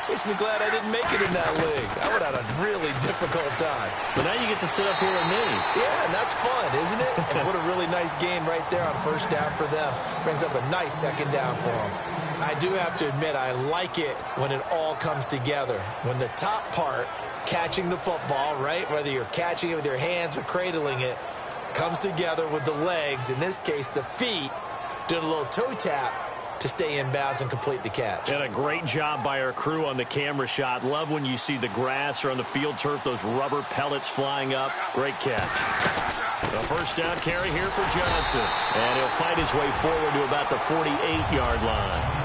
makes me glad I didn't make it in that league. I would have had a really difficult time. But now you get to sit up here with me. Yeah, and that's fun, isn't it? And what a really nice game right there on first down for them. Brings up a nice second down for them. I do have to admit, I like it when it all comes together. When the top part, catching the football, right, whether you're catching it with your hands or cradling it, comes together with the legs, in this case the feet, doing a little toe tap to stay in bounds and complete the catch. And a great job by our crew on the camera shot. Love when you see the grass or on the field turf, those rubber pellets flying up. Great catch. The first down carry here for Johnson. And he'll fight his way forward to about the 48-yard line.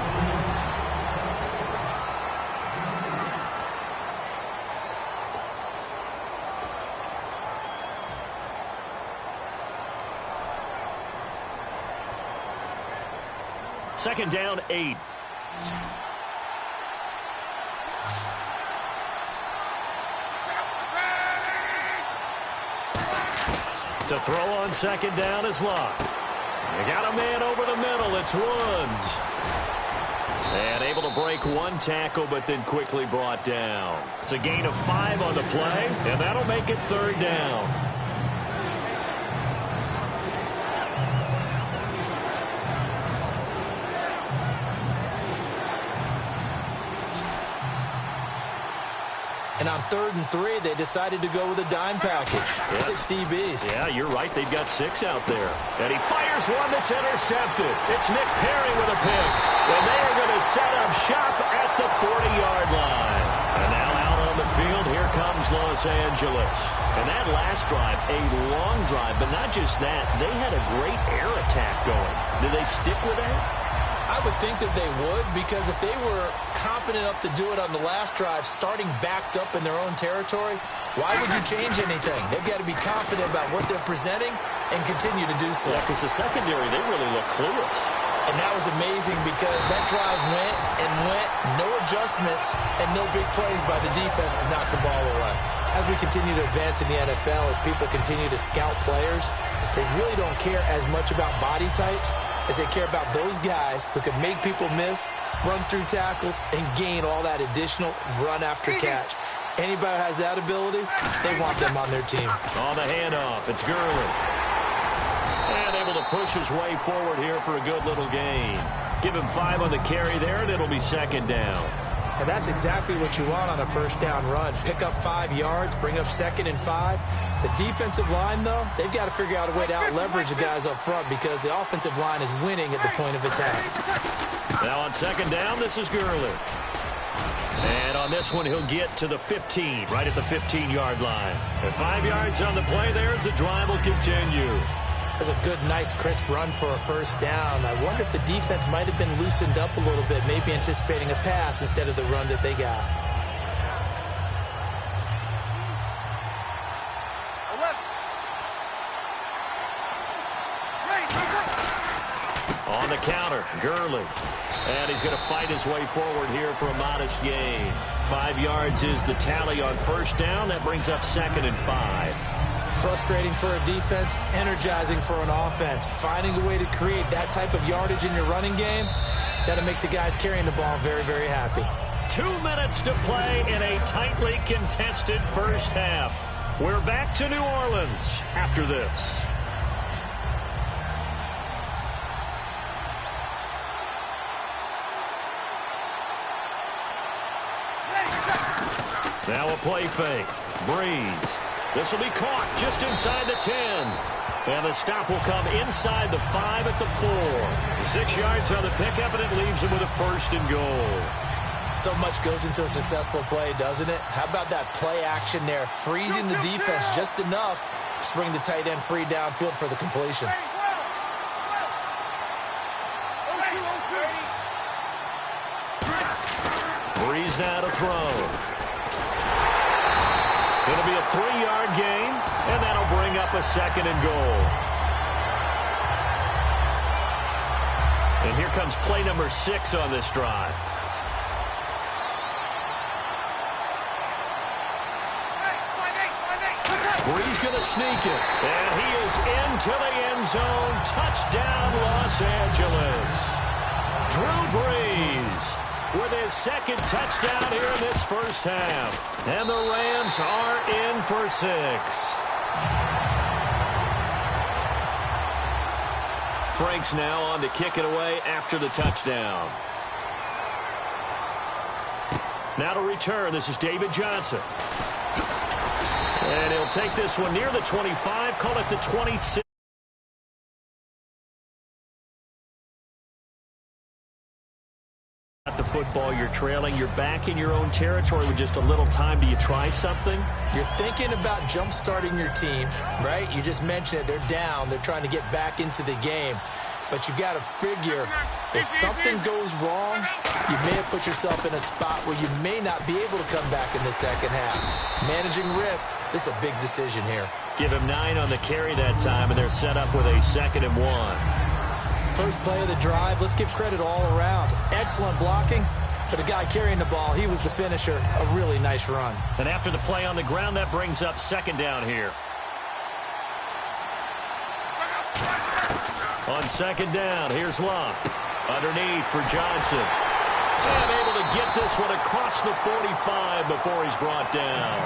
Second down, 8. To throw on second down is Locke. You got a man over the middle. It's Woods. And able to break one tackle, but then quickly brought down. It's a gain of 5 on the play, and that'll make it third down. And on 3rd and 3, they decided to go with a dime package. Yeah. 6 DBs. Yeah, you're right. They've got 6 out there. And he fires one that's intercepted. It's Nick Perry with a pick. And they are going to set up shop at the 40-yard line. And now out on the field, here comes Los Angeles. And that last drive, a long drive, but not just that. They had a great air attack going. Did they stick with that? I would think that they would, because if they were confident enough to do it on the last drive, starting backed up in their own territory, why would you change anything? They've got to be confident about what they're presenting and continue to do so. Yeah, because the secondary, they really look clueless. And that was amazing because that drive went and went, no adjustments, and no big plays by the defense to knock the ball away. As we continue to advance in the NFL, as people continue to scout players, they really don't care as much about body types as they care about those guys who can make people miss, run through tackles, and gain all that additional run after catch. Anybody who has that ability, they want them on their team. On the handoff, it's Gurley. And able to push his way forward here for a good little gain. Give him 5 on the carry there, and it'll be second down. And that's exactly what you want on a first down run. Pick up 5 yards, bring up 2nd and 5. The defensive line, though, they've got to figure out a way to out-leverage the guys up front because the offensive line is winning at the point of attack. Now on second down, this is Gurley. And on this one, he'll get to the 15, right at the 15-yard line. And 5 yards on the play there as the drive will continue. That's a good, nice, crisp run for a first down. I wonder if the defense might have been loosened up a little bit, maybe anticipating a pass instead of the run that they got. On the counter, Gurley. And he's going to fight his way forward here for a modest gain. 5 yards is the tally on first down. That brings up 2nd and 5. Frustrating for a defense, energizing for an offense. Finding a way to create that type of yardage in your running game, that'll make the guys carrying the ball very, very happy. 2 minutes to play in a tightly contested first half. We're back to New Orleans after this. Now a play fake. Breeze. This will be caught just inside the 10. And the stop will come inside the 5 at the 4. 6 yards on the pickup, and it leaves him with a 1st and goal. So much goes into a successful play, doesn't it? How about that play action there? Freezing the defense just enough to bring the tight end free downfield for the completion. Breeze now to throw. It'll be a 3-yard gain, and that'll bring up a 2nd and goal. And here comes play number 6 on this drive. Breeze going to sneak it, and he is into the end zone. Touchdown, Los Angeles. Drew Brees with his 2nd touchdown here in this first half. And the Rams are in for 6. Frank's now on to kick it away after the touchdown. Now to return, this is David Johnson. And he'll take this one near the 25, call it the 26. At the football, you're trailing, you're back in your own territory with just a little time. Do you try something? You're thinking about jump-starting your team, right? You just mentioned it. They're down. They're trying to get back into the game. But you got to figure, if something goes wrong, you may have put yourself in a spot where you may not be able to come back in the second half. Managing risk, this is a big decision here. Give him 9 on the carry that time, and they're set up with a 2nd and 1. First play of the drive, let's give credit all around. Excellent blocking, but the guy carrying the ball, he was the finisher. A really nice run. And after the play on the ground, that brings up 2nd down here. On 2nd down, here's Locke. Underneath for Johnson. And able to get this one across the 45 before he's brought down.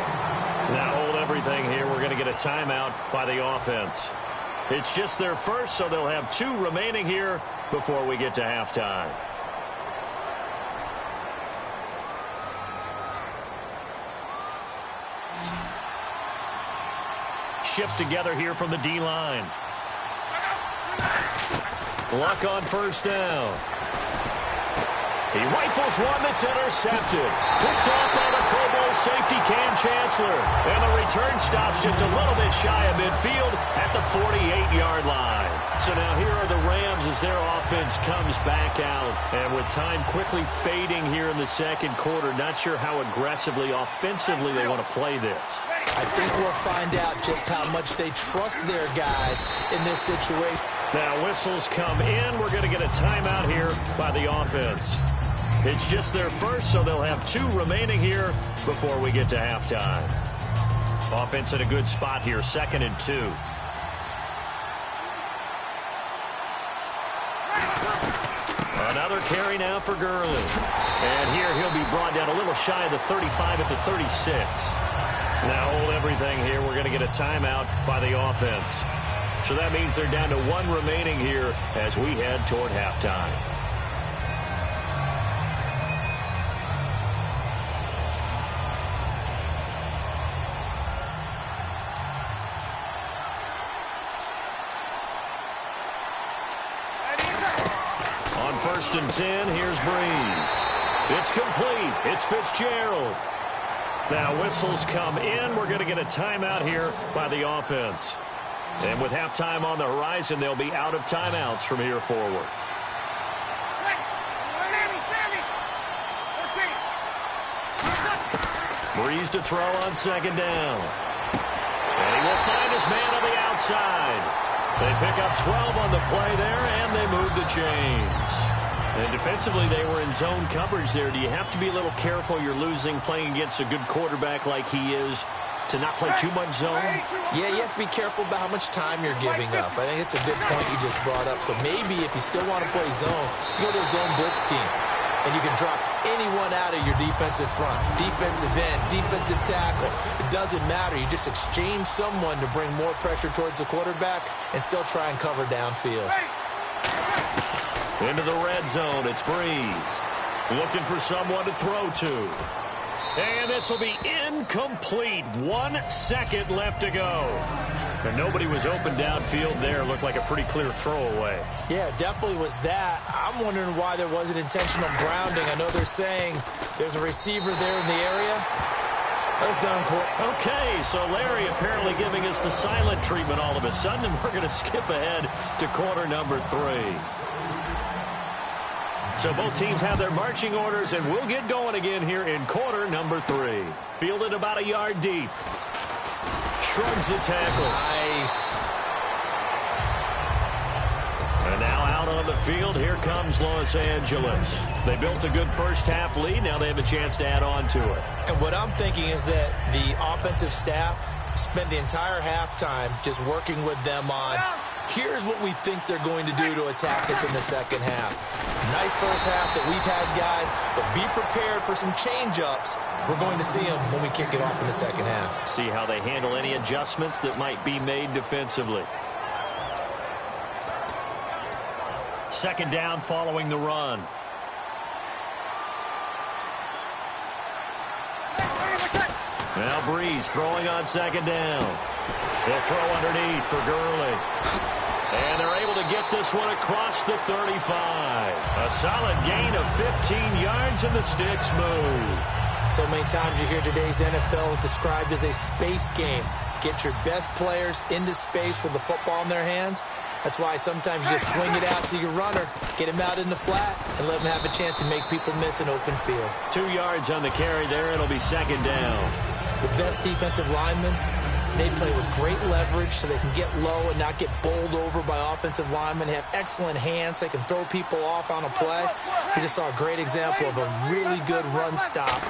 Now hold everything here. We're going to get a timeout by the offense. It's just their first, so they'll have 2 remaining here before we get to halftime. Shift together here from the D-line. Luck on 1st down. He rifles one that's intercepted. Picked off by the Pro Bowl safety Cam Chancellor. And the return stops just a little bit shy of midfield at the 48-yard line. So now here are the Rams as their offense comes back out. And with time quickly fading here in the 2nd quarter, not sure how aggressively, offensively they want to play this. I think we'll find out just how much they trust their guys in this situation. Now whistles come in. We're going to get a timeout here by the offense. It's just their first, so they'll have 2 remaining here before we get to halftime. Offense in a good spot here, 2nd and 2. Another carry now for Gurley. And here he'll be brought down a little shy of the 35 at the 36. Now hold everything here. We're going to get a timeout by the offense. So that means they're down to 1 remaining here as we head toward halftime. On 1st and 10, here's Breeze. It's complete. It's Fitzgerald. Now whistles come in. We're going to get a timeout here by the offense. And with halftime on the horizon, they'll be out of timeouts from here forward. Breeze to throw on 2nd down. And he will find his man on the outside. They pick up 12 on the play there, and they move the chains. And defensively, they were in zone coverage there. Do you have to be a little careful? You're losing, playing against a good quarterback like he is, to not play too much zone? Yeah, you have to be careful about how much time you're giving up. I think it's a good point you just brought up. So maybe if you still want to play zone, you go to a zone blitz scheme. And you can drop anyone out of your defensive front. Defensive end, defensive tackle. It doesn't matter. You just exchange someone to bring more pressure towards the quarterback and still try and cover downfield. Into the red zone, it's Breeze. Looking for someone to throw to. And this will be incomplete. 1 second left to go. And nobody was open downfield there. Looked like a pretty clear throwaway. Yeah, it definitely was that. I'm wondering why there wasn't intentional grounding. I know they're saying there's a receiver there in the area. That's done, Court. Okay, so Larry apparently giving us the silent treatment all of a sudden, and we're going to skip ahead to quarter number 3. So both teams have their marching orders, and we'll get going again here in quarter number 3. Fielded about a yard deep. Shrugs the tackle. Nice. And now out on the field, here comes Los Angeles. They built a good first-half lead. Now they have a chance to add on to it. And what I'm thinking is that the offensive staff spent the entire halftime just working with them on, here's what we think they're going to do to attack us in the second half. Nice first half that we've had, guys, but be prepared for some change-ups. We're going to see them when we kick it off in the second half. See how they handle any adjustments that might be made defensively. 2nd down following the run. Now Breeze throwing on second down. He'll throw underneath for Gurley. And they're able to get this one across the 35. A solid gain of 15 yards, and the sticks move. So many times you hear today's NFL described as a space game. Get your best players into space with the football in their hands. That's why sometimes you just swing it out to your runner, get him out in the flat, and let him have a chance to make people miss an open field. 2 yards on the carry there. It'll be second down. The best defensive linemen, they play with great leverage so they can get low and not get bowled over by offensive linemen. They have excellent hands. They can throw people off on a play. We just saw a great example of a really good run stop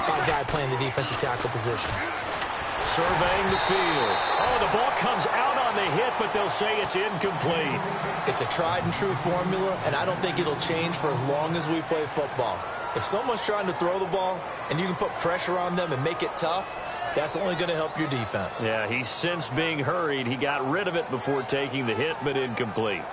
by a guy playing the defensive tackle position. Surveying the field. Oh, the ball comes out on the hit, but they'll say it's incomplete. It's a tried-and-true formula, and I don't think it'll change for as long as we play football. If someone's trying to throw the ball and you can put pressure on them and make it tough, that's only going to help your defense. Yeah, he's since being hurried. He got rid of it before taking the hit, but incomplete.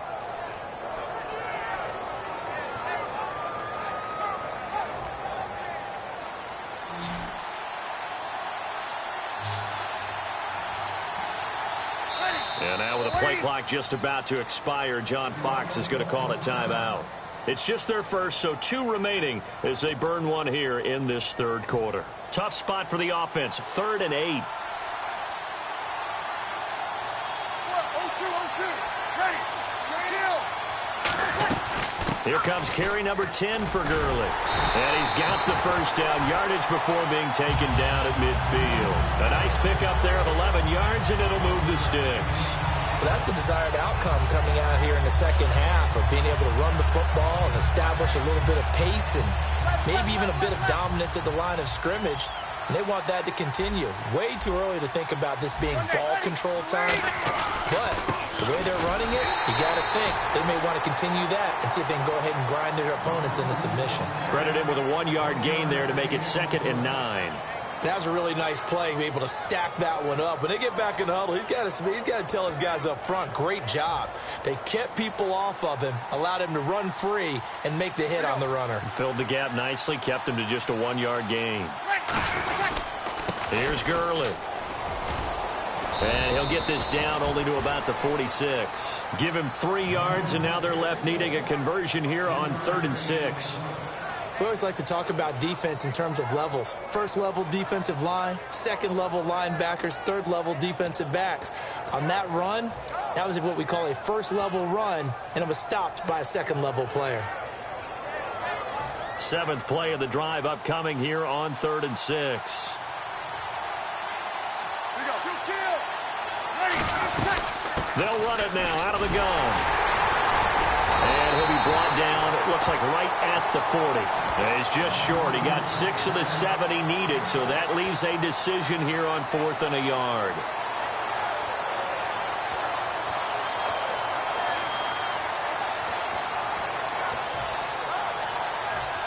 And now with the play clock just about to expire, John Fox is going to call a timeout. It's just their first, so 2 remaining as they burn one here in this third quarter. Tough spot for the offense, 3rd and 8. Here comes carry number 10 for Gurley. And he's got the first down yardage before being taken down at midfield. A nice pickup there of 11 yards, and it'll move the sticks. Well, that's the desired outcome coming out here in the second half of being able to run the football and establish a little bit of pace and maybe even a bit of dominance at the line of scrimmage. And they want that to continue. Way too early to think about this being ball control time. But the way they're running it, you got to think they may want to continue that and see if they can go ahead and grind their opponents into submission. Credit him with a 1-yard gain there to make it 2nd and 9. That was a really nice play, able to stack that one up. When they get back in the huddle, he's got to tell his guys up front, great job. They kept people off of him, allowed him to run free, and make the hit on the runner. Filled the gap nicely, kept him to just a 1-yard gain. Here's Gurley. And he'll get this down only to about the 46. Give him 3 yards, and now they're left needing a conversion here on 3rd and 6. We always like to talk about defense in terms of levels. First level defensive line, second level linebackers, third level defensive backs. On that run, that was what we call a first level run, and it was stopped by a second level player. 7th play of the drive upcoming here on 3rd and 6. They'll run it now out of the gun. And he'll be brought down, it looks like right at the 40. He's just short. He got 6 of the 7 he needed, so that leaves a decision here on 4th and a yard.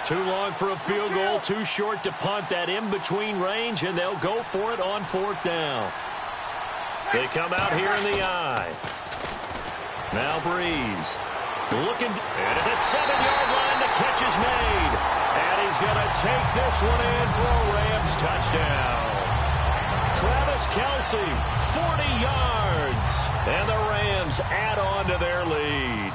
Too long for a field goal, too short to punt. That in-between range, and they'll go for it on 4th down. They come out here in the eye. Now Breeze. Looking, and at the 7-yard line, the catch is made. And he's going to take this one in for a Rams touchdown. Travis Kelce, 40 yards. And the Rams add on to their lead.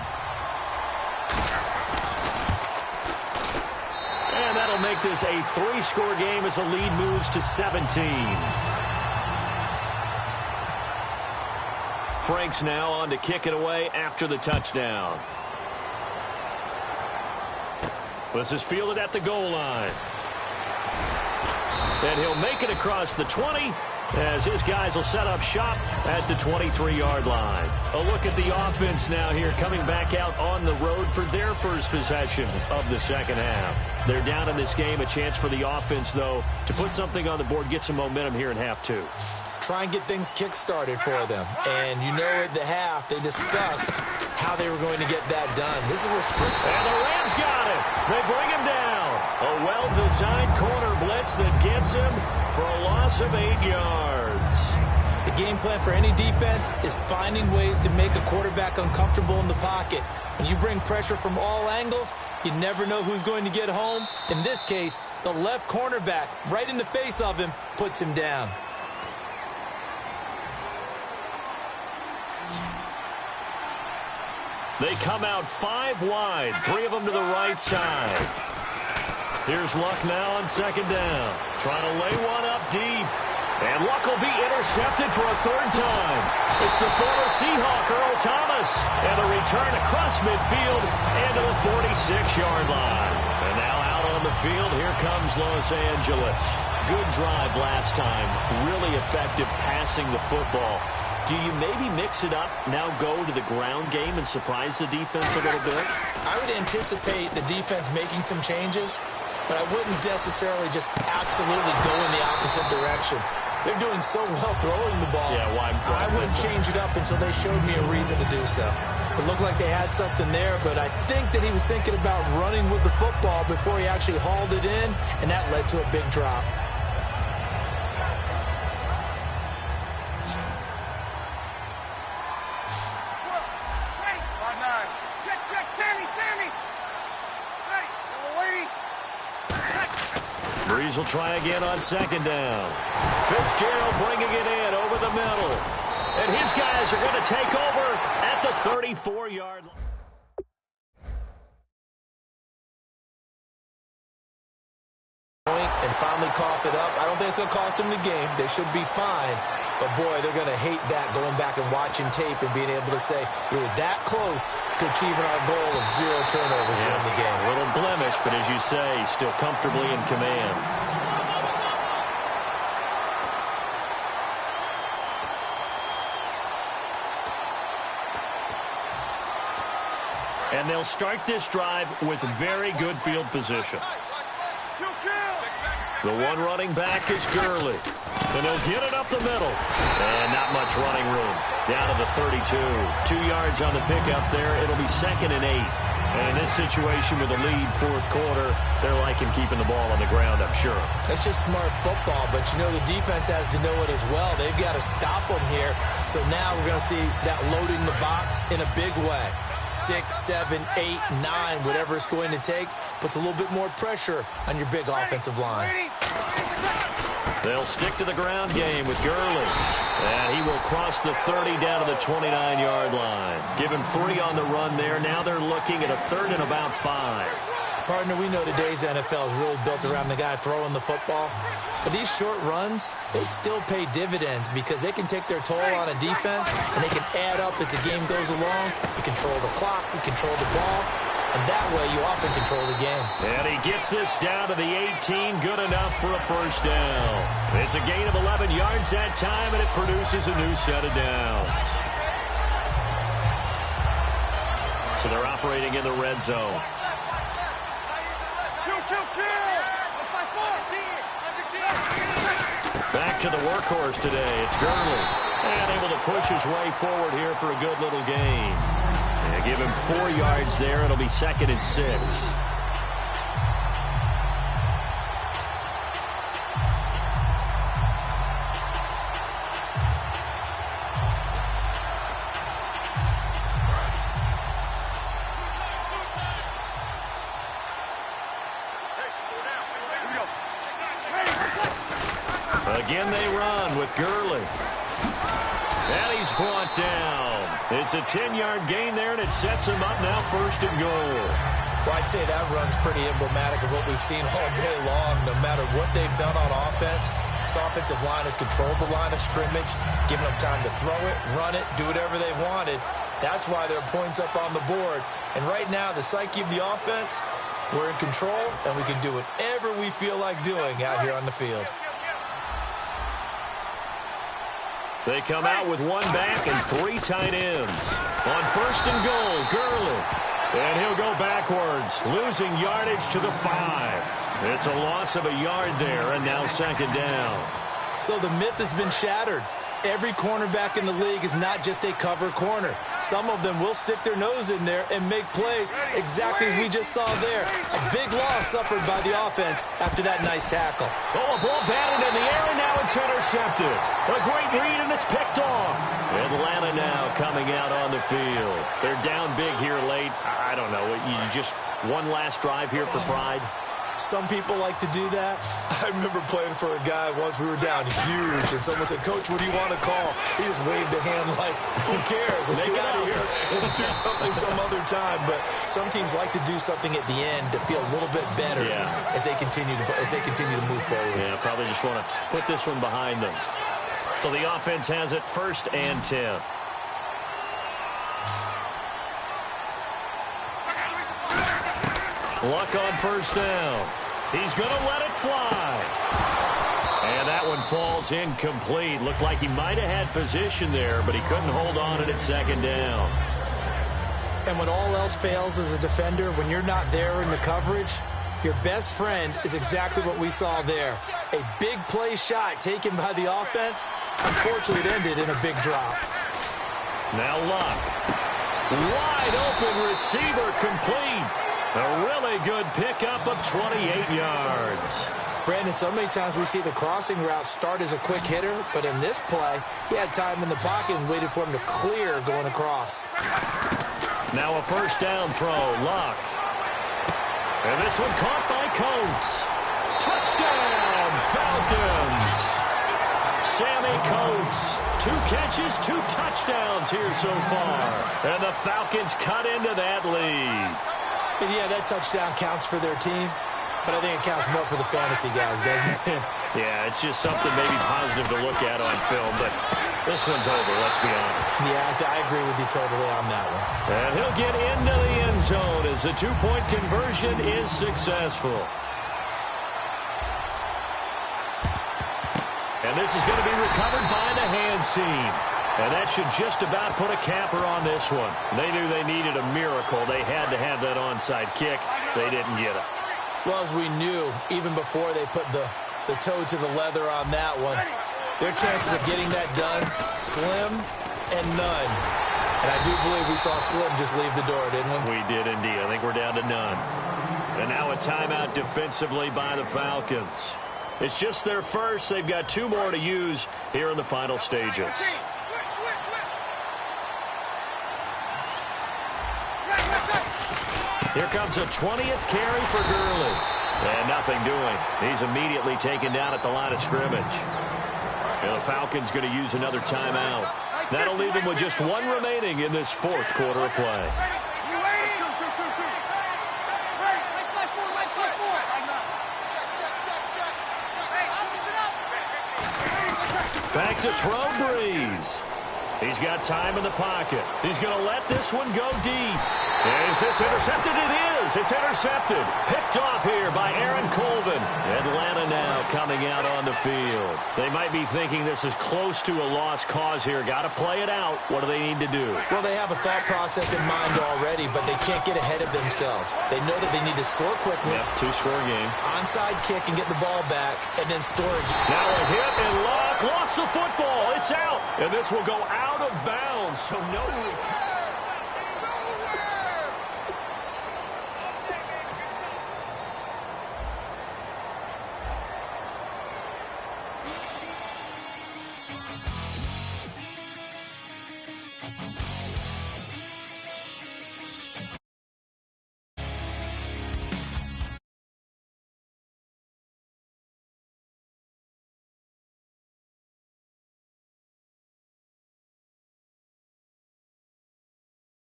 And that'll make this a 3-score game as the lead moves to 17. Franks now on to kick it away after the touchdown. This is fielded at the goal line. And he'll make it across the 20 as his guys will set up shop at the 23-yard line. A look at the offense now here coming back out on the road for their first possession of the second half. They're down in this game. A chance for the offense, though, to put something on the board, get some momentum here in half 2. Try and get things kick-started for them. And you know at the half, they discussed how they were going to get that done. This is where and the Rams got it. They bring him down. A well-designed corner blitz that gets him for a loss of 8 yards. The game plan for any defense is finding ways to make a quarterback uncomfortable in the pocket. When you bring pressure from all angles, you never know who's going to get home. In this case, the left cornerback, right in the face of him, puts him down. They come out 5 wide, 3 of them to the right side. Here's Luck now on second down. Trying to lay one up deep. And Luck will be intercepted for a 3rd time. It's the former Seahawk, Earl Thomas. And a return across midfield and to the 46-yard line. And now out on the field, here comes Los Angeles. Good drive last time. Really effective passing the football. Do you maybe mix it up, now go to the ground game and surprise the defense a little bit? I would anticipate the defense making some changes, but I wouldn't necessarily just absolutely go in the opposite direction. They're doing so well throwing the ball. Yeah, why I wouldn't change it up until they showed me a reason to do so. It looked like they had something there, but I think that he was thinking about running with the football before he actually hauled it in, and that led to a big drop. Breeze will try again on second down. Fitzgerald bringing it in over the middle. And his guys are going to take over at the 34-yard line. And finally cough it up. I don't think it's going to cost them the game. They should be fine. But, boy, they're going to hate that, going back and watching tape and being able to say we were that close to achieving our goal of 0 turnovers during the game. A little blemish, but as you say, still comfortably in command. And they'll start this drive with very good field position. The one running back is Gurley. And he'll get it up the middle. And not much running room. Down to the 32. 2 yards on the pickup there. It'll be 2nd and 8. And in this situation with a lead 4th quarter, they're liking keeping the ball on the ground, I'm sure. It's just smart football, but you know the defense has to know it as well. They've got to stop them here. So now we're going to see that loading the box in a big way. 6, 7, 8, 9, whatever it's going to take, puts a little bit more pressure on your big offensive line. They'll stick to the ground game with Gurley. And he will cross the 30 down to the 29-yard line. Give him 3 on the run there. Now they're looking at a 3rd and about 5. Partner, we know today's NFL is really built around the guy throwing the football. But these short runs, they still pay dividends because they can take their toll on a defense and they can add up as the game goes along. You control the clock, you control the ball, and that way you often control the game. And he gets this down to the 18, good enough for a 1st down. It's a gain of 11 yards that time, and it produces a new set of downs. So they're operating in the red zone. Back to the workhorse today. It's Gurley. And able to push his way forward here for a good little gain. And give him 4 yards there. It'll be 2nd and 6. Again they run with Gurley. And he's brought down. It's a 10-yard gain there, and it sets him up now 1st and goal. Well, I'd say that run's pretty emblematic of what we've seen all day long. No matter what they've done on offense, this offensive line has controlled the line of scrimmage, given them time to throw it, run it, do whatever they wanted. That's why there are points up on the board. And right now, the psyche of the offense, we're in control, and we can do whatever we feel like doing out here on the field. They come out with 1 back and 3 tight ends. On 1st and goal, Gurley. And he'll go backwards, losing yardage to the 5. It's a loss of a yard there, and now 2nd down. So the myth has been shattered. Every cornerback in the league is not just a cover corner. Some of them will stick their nose in there and make plays exactly as we just saw there. A big loss suffered by the offense after that nice tackle. Oh, a ball batted in the air, and now it's intercepted. A great read, and it's picked off. Atlanta now coming out on the field. They're down big here late. I don't know. You just one last drive here for pride? Some people like to do that. I remember playing for a guy once. We were down huge, and someone said, "Coach, what do you want to call?" He just waved a hand like, who cares? Let's get out of here and do something some other time. But some teams like to do something at the end to feel a little bit better as they continue to move forward. Yeah, probably just want to put this one behind them. So the offense has it 1st and 10. Luck on 1st down. He's going to let it fly. And that one falls incomplete. Looked like he might have had position there, but he couldn't hold on at 2nd down. And when all else fails as a defender, when you're not there in the coverage, your best friend is exactly what we saw there. A big play shot taken by the offense. Unfortunately, it ended in a big drop. Now Luck. Wide open receiver complete. A really good pickup of 28 yards. Brandon, so many times we see the crossing route start as a quick hitter, but in this play, he had time in the pocket and waited for him to clear going across. Now a 1st down throw, Luck. And this one caught by Coates. Touchdown, Falcons. Sammy Coates. 2 catches, 2 touchdowns here so far. And the Falcons cut into that lead. And yeah, that touchdown counts for their team, but I think it counts more for the fantasy guys, doesn't it? Yeah, it's just something maybe positive to look at on film, but this one's over, let's be honest. Yeah, I agree with you totally on that one. And he'll get into the end zone as the 2-point conversion is successful. And this is going to be recovered by the hands team. And that should just about put a capper on this one. They knew they needed a miracle. They had to have that onside kick. They didn't get it. Well, as we knew, even before they put the toe to the leather on that one, their chances of getting that done, slim and none. And I do believe we saw Slim just leave the door, didn't we? We did indeed. I think we're down to none. And now a timeout defensively by the Falcons. It's just their first. They've got 2 more to use here in the final stages. Here comes a 20th carry for Gurley. And nothing doing. He's immediately taken down at the line of scrimmage. And the Falcons going to use another timeout. That'll leave them with just 1 remaining in this 4th quarter of play. Back to throw, Breeze. He's got time in the pocket. He's going to let this one go deep. Is this intercepted? It is. It's intercepted. Picked off here by Aaron Colvin. Atlanta now coming out on the field. They might be thinking this is close to a lost cause here. Got to play it out. What do they need to do? Well, they have a thought process in mind already, but they can't get ahead of themselves. They know that they need to score quickly. Yep, 2-score game. Onside kick and get the ball back, and then score again. Now a hit, and Luck lost the football. It's out. And this will go out of bounds, so no recovery.